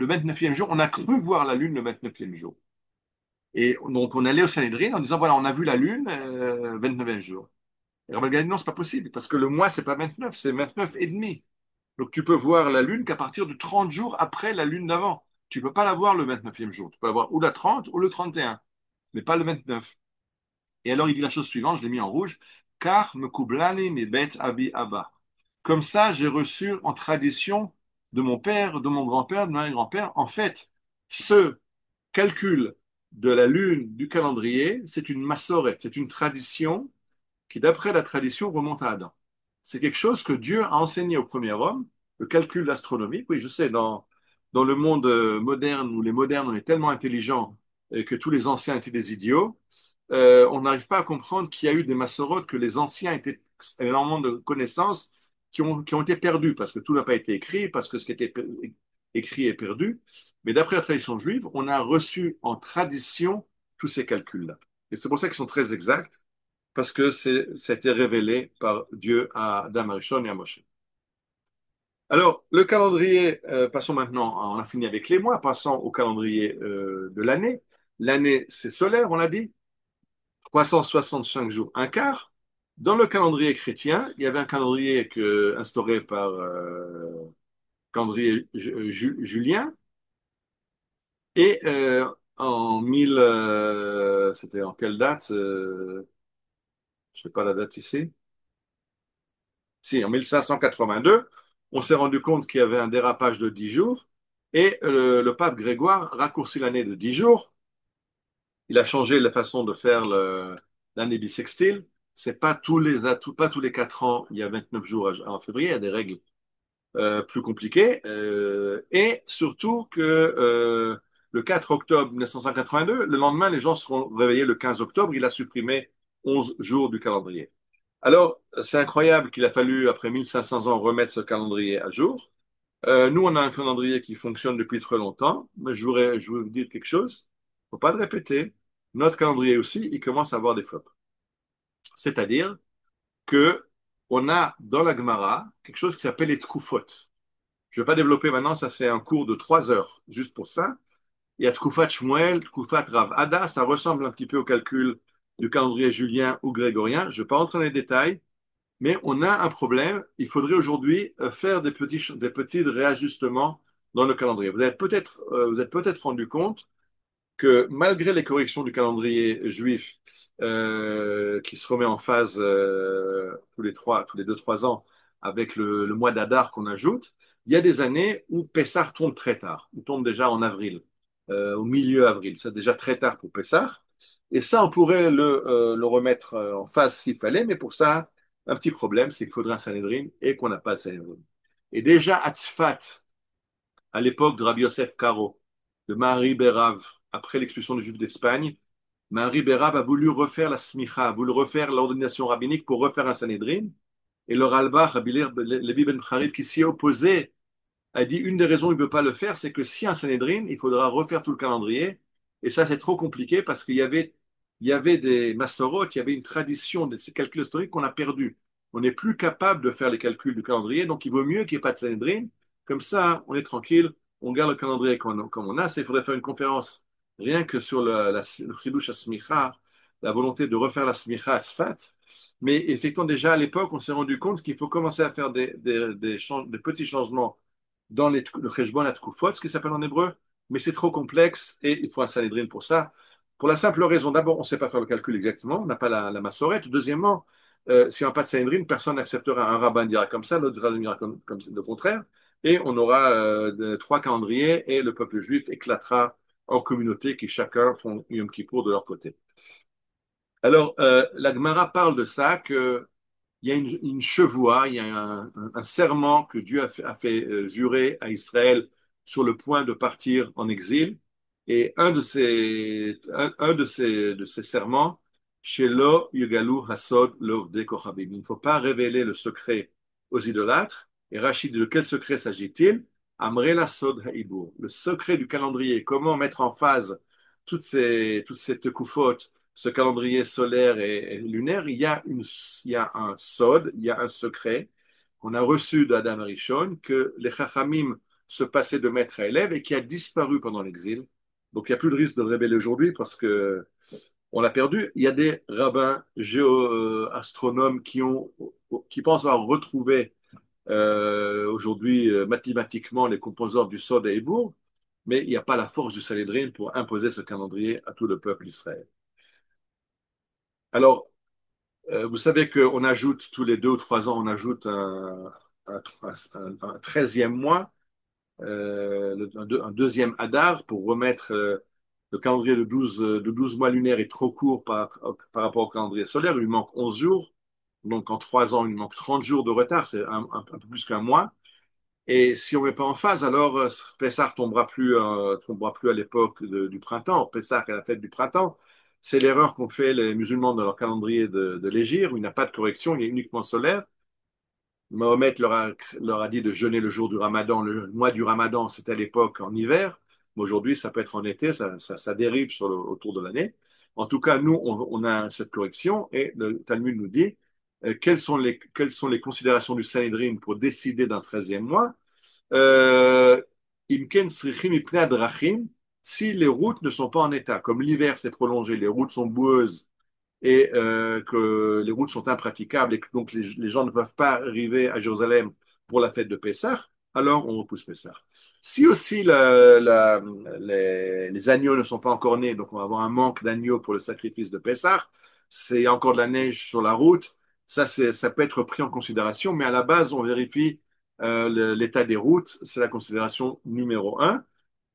29e jour, on a cru voir la Lune le 29e jour. Et donc, on allait au Sanhédrin en disant, voilà, on a vu la Lune 29e jour. Et Rabbi Gad dit, non, c'est pas possible, parce que le mois, c'est pas 29, c'est 29 et demi. Donc, tu peux voir la Lune qu'à partir de 30 jours après la Lune d'avant. Tu peux pas la voir le 29e jour. Tu peux la voir ou la 30 ou le 31, mais pas le 29. Et alors, il dit la chose suivante, je l'ai mis en rouge, car me kublani mi bet abi abba. Comme ça, j'ai reçu en tradition de mon père, de mon grand-père, de mon grand-père. En fait, ce calcul de la lune du calendrier, c'est une massorette, c'est une tradition qui, d'après la tradition, remonte à Adam. C'est quelque chose que Dieu a enseigné au premier homme, le calcul astronomique. Oui, je sais, dans le monde moderne, où les modernes, on est tellement intelligents et que tous les anciens étaient des idiots, on n'arrive pas à comprendre qu'il y a eu des massorotes, que les anciens étaient énormément de connaissances qui ont été perdues, parce que tout n'a pas été écrit, parce que ce qui était écrit est perdu. Mais d'après la tradition juive, on a reçu en tradition tous ces calculs-là. Et c'est pour ça qu'ils sont très exacts, parce que ça a été révélé par Dieu à Adam Arishon et à Moshe. Alors, le calendrier, passons maintenant, on a fini avec les mois, passons au calendrier de l'année. L'année, c'est solaire, on l'a dit, 365 jours, un quart. Dans le calendrier chrétien, il y avait un calendrier instauré par calendrier julien, et en 1000, c'était en quelle date je sais pas la date ici. Si, en 1582, on s'est rendu compte qu'il y avait un dérapage de 10 jours et le pape Grégoire raccourcit l'année de 10 jours. Il a changé la façon de faire l'année bissextile. C'est pas tous les 4 ans, il y a 29 jours en février, il y a des règles plus compliquées. Et surtout que le 4 octobre 1982, le lendemain, les gens seront réveillés le 15 octobre, il a supprimé 11 jours du calendrier. Alors, c'est incroyable qu'il a fallu, après 1500 ans, remettre ce calendrier à jour. Nous, on a un calendrier qui fonctionne depuis très longtemps, mais je voudrais vous dire quelque chose. Faut pas le répéter. Notre calendrier aussi, il commence à avoir des flops. C'est-à-dire que on a dans la Gemara quelque chose qui s'appelle les tkufot. Je ne vais pas développer maintenant, ça c'est un cours de 3 heures, juste pour ça. Il y a tkufat Shmuel, tkufat Rav Ada, ça ressemble un petit peu au calcul du calendrier julien ou grégorien. Je ne vais pas rentrer dans les détails. Mais on a un problème. Il faudrait aujourd'hui faire des petits réajustements dans le calendrier. Vous êtes peut-être rendu compte que malgré les corrections du calendrier juif qui se remet en phase tous les 2, 3 ans avec le mois d'Adar qu'on ajoute, il y a des années où Pessah tombe très tard. Il tombe déjà en avril, au milieu avril. C'est déjà très tard pour Pessah. Et ça, on pourrait le remettre en phase s'il fallait, mais pour ça, un petit problème, c'est qu'il faudrait un Sanhédrin et qu'on n'a pas le Sanhédrin. Et déjà, à Tzfat, à l'époque de Rabbi Yosef Karo, de Marie Bérav, après l'expulsion des Juifs d'Espagne, Marie Bérav a voulu refaire la smicha, a voulu refaire l'ordination rabbinique pour refaire un Sanhédrin. Et le Ralbach, Rabbi Levi Ben Charif, qui s'y est opposé, a dit une des raisons où il ne veut pas le faire, c'est que si un Sanhédrin, il faudra refaire tout le calendrier. Et ça, c'est trop compliqué parce qu'il y avait des massorotes, il y avait une tradition de ces calculs historiques qu'on a perdu. On n'est plus capable de faire les calculs du calendrier, donc il vaut mieux qu'il n'y ait pas de Sanhédrin. Comme ça, on est tranquille, on garde le calendrier comme on a. Il faudrait faire une conférence rien que sur le Chidush Smicha, la volonté de refaire la Smicha à Tzfat. Mais effectivement, déjà à l'époque, on s'est rendu compte qu'il faut commencer à faire des petits changements dans le Cheshbon à Tkufot, ce qui s'appelle en hébreu, mais c'est trop complexe et il faut un Sanhédrin pour ça. Pour la simple raison, d'abord, on ne sait pas faire le calcul exactement, on n'a pas la massorette. Deuxièmement, si on n'a pas de Sanhédrin, personne n'acceptera. Un rabbin dira comme ça, l'autre dira comme le contraire, et on aura 3 calendriers et le peuple juif éclatera en communauté qui chacun font Yom Kippour de leur côté. Alors, la Gemara parle de ça, que il y a une chevoie, il y a un serment que Dieu a fait jurer à Israël sur le point de partir en exil. Et un de ces serments, Shelo Yugalu Hasod Lovde Kochabim. Il ne faut pas révéler le secret aux idolâtres. Et Rachid, de quel secret s'agit-il? Amrela Sod Haïbour. Le secret du calendrier. Comment mettre en phase toutes ces tekoufot, ce calendrier solaire et lunaire. Il y a un sod, il y a un secret qu'on a reçu d'Adam Arishon, que les Chachamim se passaient de maître à élève et qui a disparu pendant l'exil. Donc il n'y a plus de risque de le révéler aujourd'hui parce que on l'a perdu. Il y a des rabbins géo-astronomes qui pensent avoir retrouvé aujourd'hui mathématiquement les composants du Sod et Ibourg, mais il n'y a pas la force du Sanhédrin pour imposer ce calendrier à tout le peuple d'Israël. Alors, vous savez qu'on ajoute tous les 2 ou 3 ans, on ajoute un 13e mois, un deuxième Hadar pour remettre le calendrier de douze mois lunaires est trop court par rapport au calendrier solaire. Il lui manque 11 jours. Donc en 3 ans, il lui manque 30 jours de retard. C'est un peu plus qu'un mois. Et si on ne met pas en phase, alors Pessah tombera plus à l'époque du printemps. Pessah est la fête du printemps. C'est l'erreur qu'ont fait les musulmans dans leur calendrier de l'Hégire, où il n'y a pas de correction, il est uniquement solaire. Mahomet leur a dit de jeûner le jour du Ramadan. Le mois du Ramadan, c'était à l'époque en hiver. Mais aujourd'hui, ça peut être en été, ça dérive autour de l'année. En tout cas, nous, on a cette correction et le Talmud nous dit quelles sont les considérations du Sanhédrin pour décider d'un 13e mois. Euh, Imken srichim ipnei adrachim, si les routes ne sont pas en état, comme l'hiver s'est prolongé, les routes sont boueuses et que les routes sont impraticables et que donc les gens ne peuvent pas arriver à Jérusalem pour la fête de Pessah, alors on repousse Pessah. Si aussi les agneaux ne sont pas encore nés, donc on va avoir un manque d'agneaux pour le sacrifice de Pessah, c'est encore de la neige sur la route, ça peut être pris en considération, mais à la base, on vérifie l'état des routes, c'est la considération numéro un,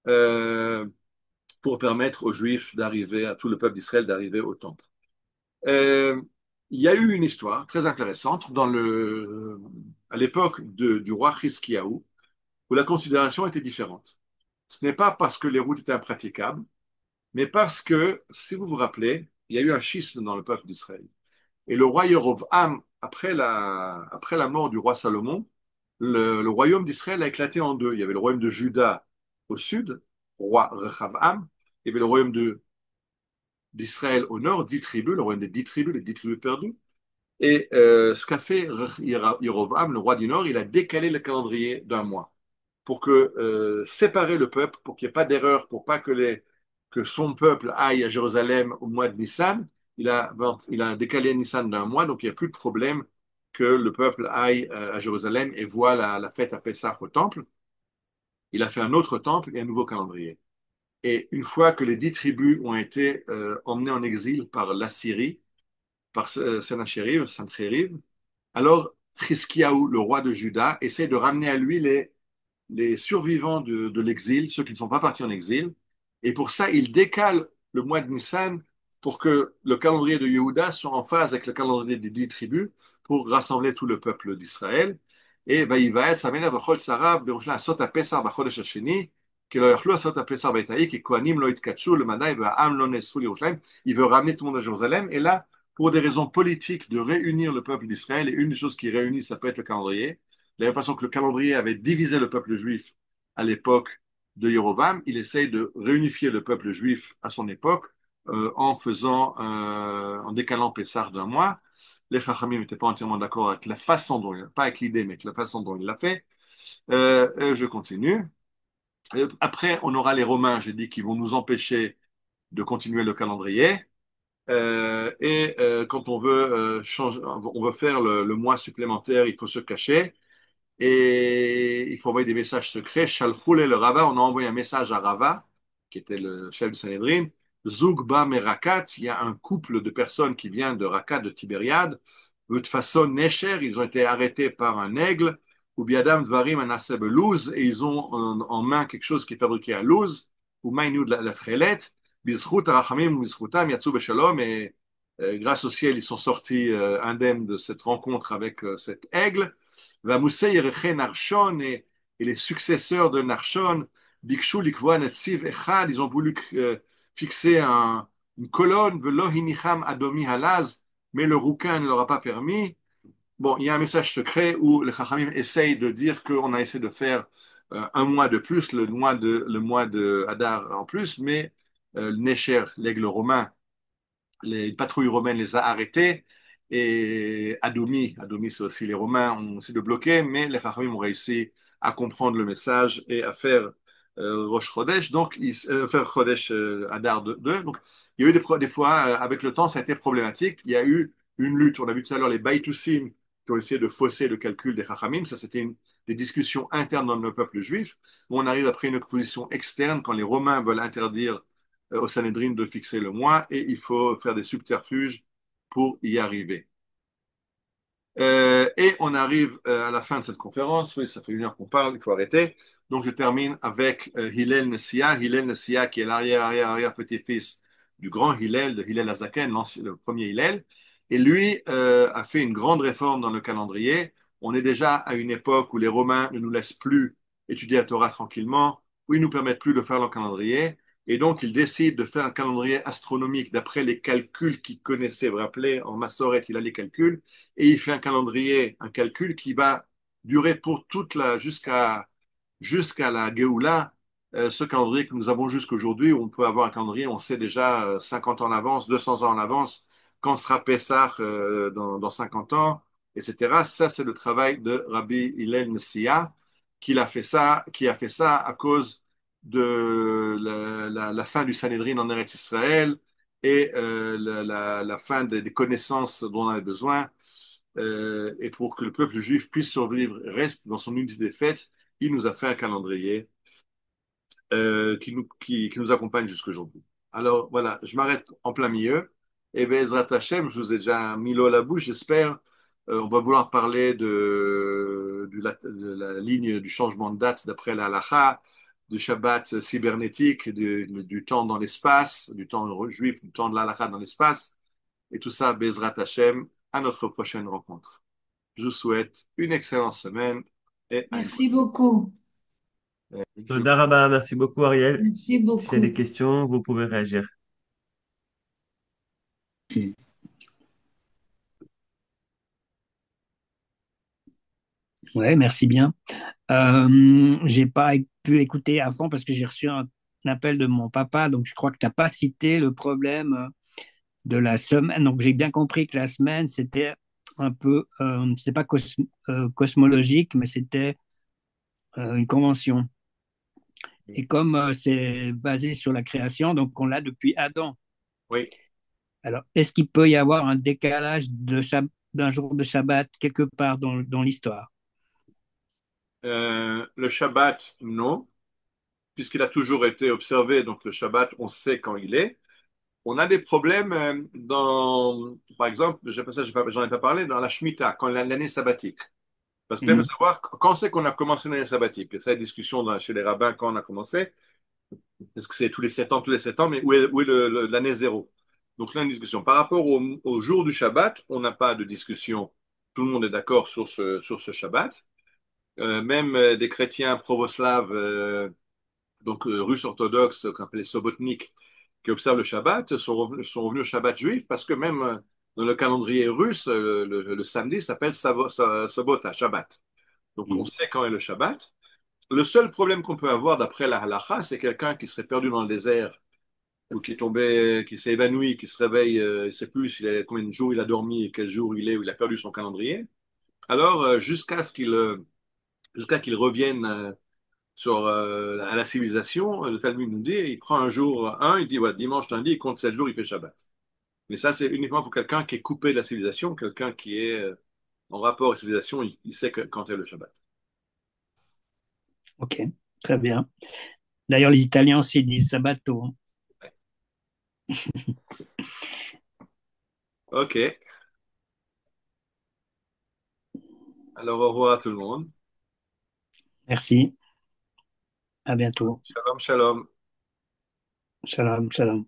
euh, pour permettre aux Juifs d'arriver, à tout le peuple d'Israël d'arriver au temple. Euh, il y a eu une histoire très intéressante à l'époque du roi Hiskiaou, où la considération était différente. Ce n'est pas parce que les routes étaient impraticables, mais parce que, si vous vous rappelez, il y a eu un schisme dans le peuple d'Israël. Et le roi Yerovam, après la mort du roi Salomon, le royaume d'Israël a éclaté en deux. Il y avait le royaume de Juda au sud, roi Rechavam, il y avait le royaume d'Israël au nord, 10 tribus, le royaume des 10 tribus, les 10 tribus perdues. Et ce qu'a fait Yerovam, le roi du Nord, il a décalé le calendrier d'un mois pour séparer le peuple, pour qu'il n'y ait pas d'erreur, pour pas que son peuple aille à Jérusalem au mois de Nissan. Il a décalé Nissan d'un mois, donc il n'y a plus de problème que le peuple aille à Jérusalem et voit la fête à Pessah au temple. Il a fait un autre temple et un nouveau calendrier. Et une fois que les 10 tribus ont été emmenées en exil par l'Assyrie, par Sennacherib, alors Hiskiaou, le roi de Juda, essaie de ramener à lui les survivants de l'exil, ceux qui ne sont pas partis en exil. Et pour ça, il décale le mois de Nissan pour que le calendrier de Yehuda soit en phase avec le calendrier des 10 tribus pour rassembler tout le peuple d'Israël. Et Vaïvaet, Samena, Vachol, Sarah, Berushla, Sot à Pesar, Bachodesh Hasheni, que lo yachlu asot à Pesar Baitaï, que Kohanim lo itkatshu, le Manaï, Am lo nesfu Yerushalayim. Il veut ramener tout le monde à Jérusalem. Et là, pour des raisons politiques, de réunir le peuple d'Israël, et une des choses qui réunit, ça peut être le calendrier. De la même façon que le calendrier avait divisé le peuple juif à l'époque de Jéroboam, il essaye de réunifier le peuple juif à son époque en décalant Pessah d'un mois. Les Chachamim n'étaient pas entièrement d'accord avec la façon dont pas avec l'idée, mais avec la façon dont il l'a fait. Je continue. Après, on aura les Romains, j'ai dit, qui vont nous empêcher de continuer le calendrier. Quand on veut changer, on veut faire le mois supplémentaire, il faut se cacher et il faut envoyer des messages secrets. Shalchoul et le Rava, on a envoyé un message à Rava, qui était le chef du Sanhédrin. Zougba Merakat, il y a un couple de personnes qui vient de Rakat, de Tibériade. De façon Necher, ils ont été arrêtés par un aigle. Ou Biadam Dvarim Anaseb Louz, et ils ont en main quelque chose qui est fabriqué à Louz. Ou Maïnou de la trélette. Bizchut Arachamim, Bizchutam, Yatsu Beshalom, et grâce au ciel, ils sont sortis indemnes de cette rencontre avec cet aigle. Va Moussé Yereché Narshon et les successeurs de Narshon, Bikshu likvoa netziv echad, ils ont voulu fixer une colonne, velo hinicham adomi halaz, mais le rouquin ne leur a pas permis. Bon, il y a un message secret où les Chachamim essayent de dire qu'on a essayé de faire un mois de plus, le mois de Hadar en plus, mais Necher, l'aigle romain, les patrouilles romaines les a arrêtés et Adomi c'est aussi les Romains ont essayé de bloquer, mais les Chachamim ont réussi à comprendre le message et à faire Rosh Chodesh, donc faire Chodesh Adar 2. Donc il y a eu des fois, avec le temps, ça a été problématique. Il y a eu une lutte. On a vu tout à l'heure les Baïtoussim qui ont essayé de fausser le calcul des Chachamim. Ça, c'était des discussions internes dans le peuple juif. On arrive après une opposition externe quand les Romains veulent interdire au Sanhedrin de fixer le mois et il faut faire des subterfuges pour y arriver. Et on arrive à la fin de cette conférence. Oui, ça fait 1 heure qu'on parle, il faut arrêter. Donc je termine avec Hillel Nessia. Hillel Nessia qui est l'arrière petit-fils du grand Hillel, de Hillel Azaken, le premier Hillel. Et lui a fait une grande réforme dans le calendrier. On est déjà à une époque où les Romains ne nous laissent plus étudier la Torah tranquillement, où ils ne nous permettent plus de faire leur calendrier. Et donc, il décide de faire un calendrier astronomique d'après les calculs qu'il connaissait. Vous vous rappelez, en Massoret, il a les calculs et il fait un calendrier, un calcul qui va durer pour jusqu'à la Géoula, ce calendrier que nous avons jusqu'aujourd'hui, où on peut avoir un calendrier, on sait déjà 50 ans en avance, 200 ans en avance, quand sera Pessah dans 50 ans, etc. Ça, c'est le travail de Rabbi Hillel Messia, qui a fait ça à cause de la fin du Sanhédrin en Eretz Israël et la fin des connaissances dont on avait besoin et pour que le peuple juif puisse survivre, reste dans son unité des fêtes, il nous a fait un calendrier qui nous accompagne jusqu'aujourd'hui. Alors voilà, je m'arrête en plein milieu. Et Bezrat Hashem, je vous ai déjà mis l'eau à la bouche, j'espère. On va vouloir parler de la ligne du changement de date d'après la halacha, du Shabbat cybernétique, du temps dans l'espace, du temps juif, du temps de la halacha dans l'espace. Et tout ça, Bezrat Hashem, à notre prochaine rencontre. Je vous souhaite une excellente semaine et un Merci beaucoup. jour. Toda Rabba, merci beaucoup Ariel. Merci Si y a des beaucoup. questions, vous pouvez réagir. Ouais, merci bien. J'ai pas pu écouter avant parce que j'ai reçu un appel de mon papa, donc je crois que tu n'as pas cité le problème de la semaine. Donc j'ai bien compris que la semaine, c'était un peu, c'était pas cosmologique, mais c'était une convention. Et comme c'est basé sur la création, donc on l'a depuis Adam. Oui. Alors, est-ce qu'il peut y avoir un décalage d'un jour de Shabbat quelque part dans l'histoire? Le Shabbat, non, puisqu'il a toujours été observé, donc le Shabbat, on sait quand il est. On a des problèmes par exemple, j'en ai pas parlé, dans la Shemitah, quand l'année sabbatique. Parce qu'il faut Mhm. savoir quand c'est qu'on a commencé l'année sabbatique. C'est la discussion chez les rabbins quand on a commencé. Est-ce que c'est tous les 7 ans, mais où est l'année zéro? Donc là, une discussion. Par rapport au jour du Shabbat, on n'a pas de discussion. Tout le monde est d'accord sur ce Shabbat. Même des chrétiens provoslaves, russes orthodoxes, qu'on appelle les sobotniks, qui observent le Shabbat, sont revenus au Shabbat juif parce que même dans le calendrier russe, le samedi s'appelle Sobota, Shabbat. Donc on Mhm. sait quand est le Shabbat. Le seul problème qu'on peut avoir d'après la halakha, c'est quelqu'un qui serait perdu dans le désert ou qui est tombé, qui s'est évanoui, qui se réveille, il ne sait plus combien de jours il a dormi et quel jour il est, ou il a perdu son calendrier. Alors, jusqu'à qu'il revienne à la civilisation, le Talmud nous dit, il prend un jour, il dit, voilà, dimanche, lundi, il compte 7 jours, il fait Shabbat. Mais ça, c'est uniquement pour quelqu'un qui est coupé de la civilisation, quelqu'un qui est en rapport avec la civilisation, il sait quand est le Shabbat. Ok, très bien. D'ailleurs, les Italiens aussi disent Sabato, hein. Ok, alors au revoir à tout le monde. Merci. À bientôt. Shalom, shalom. Shalom, shalom.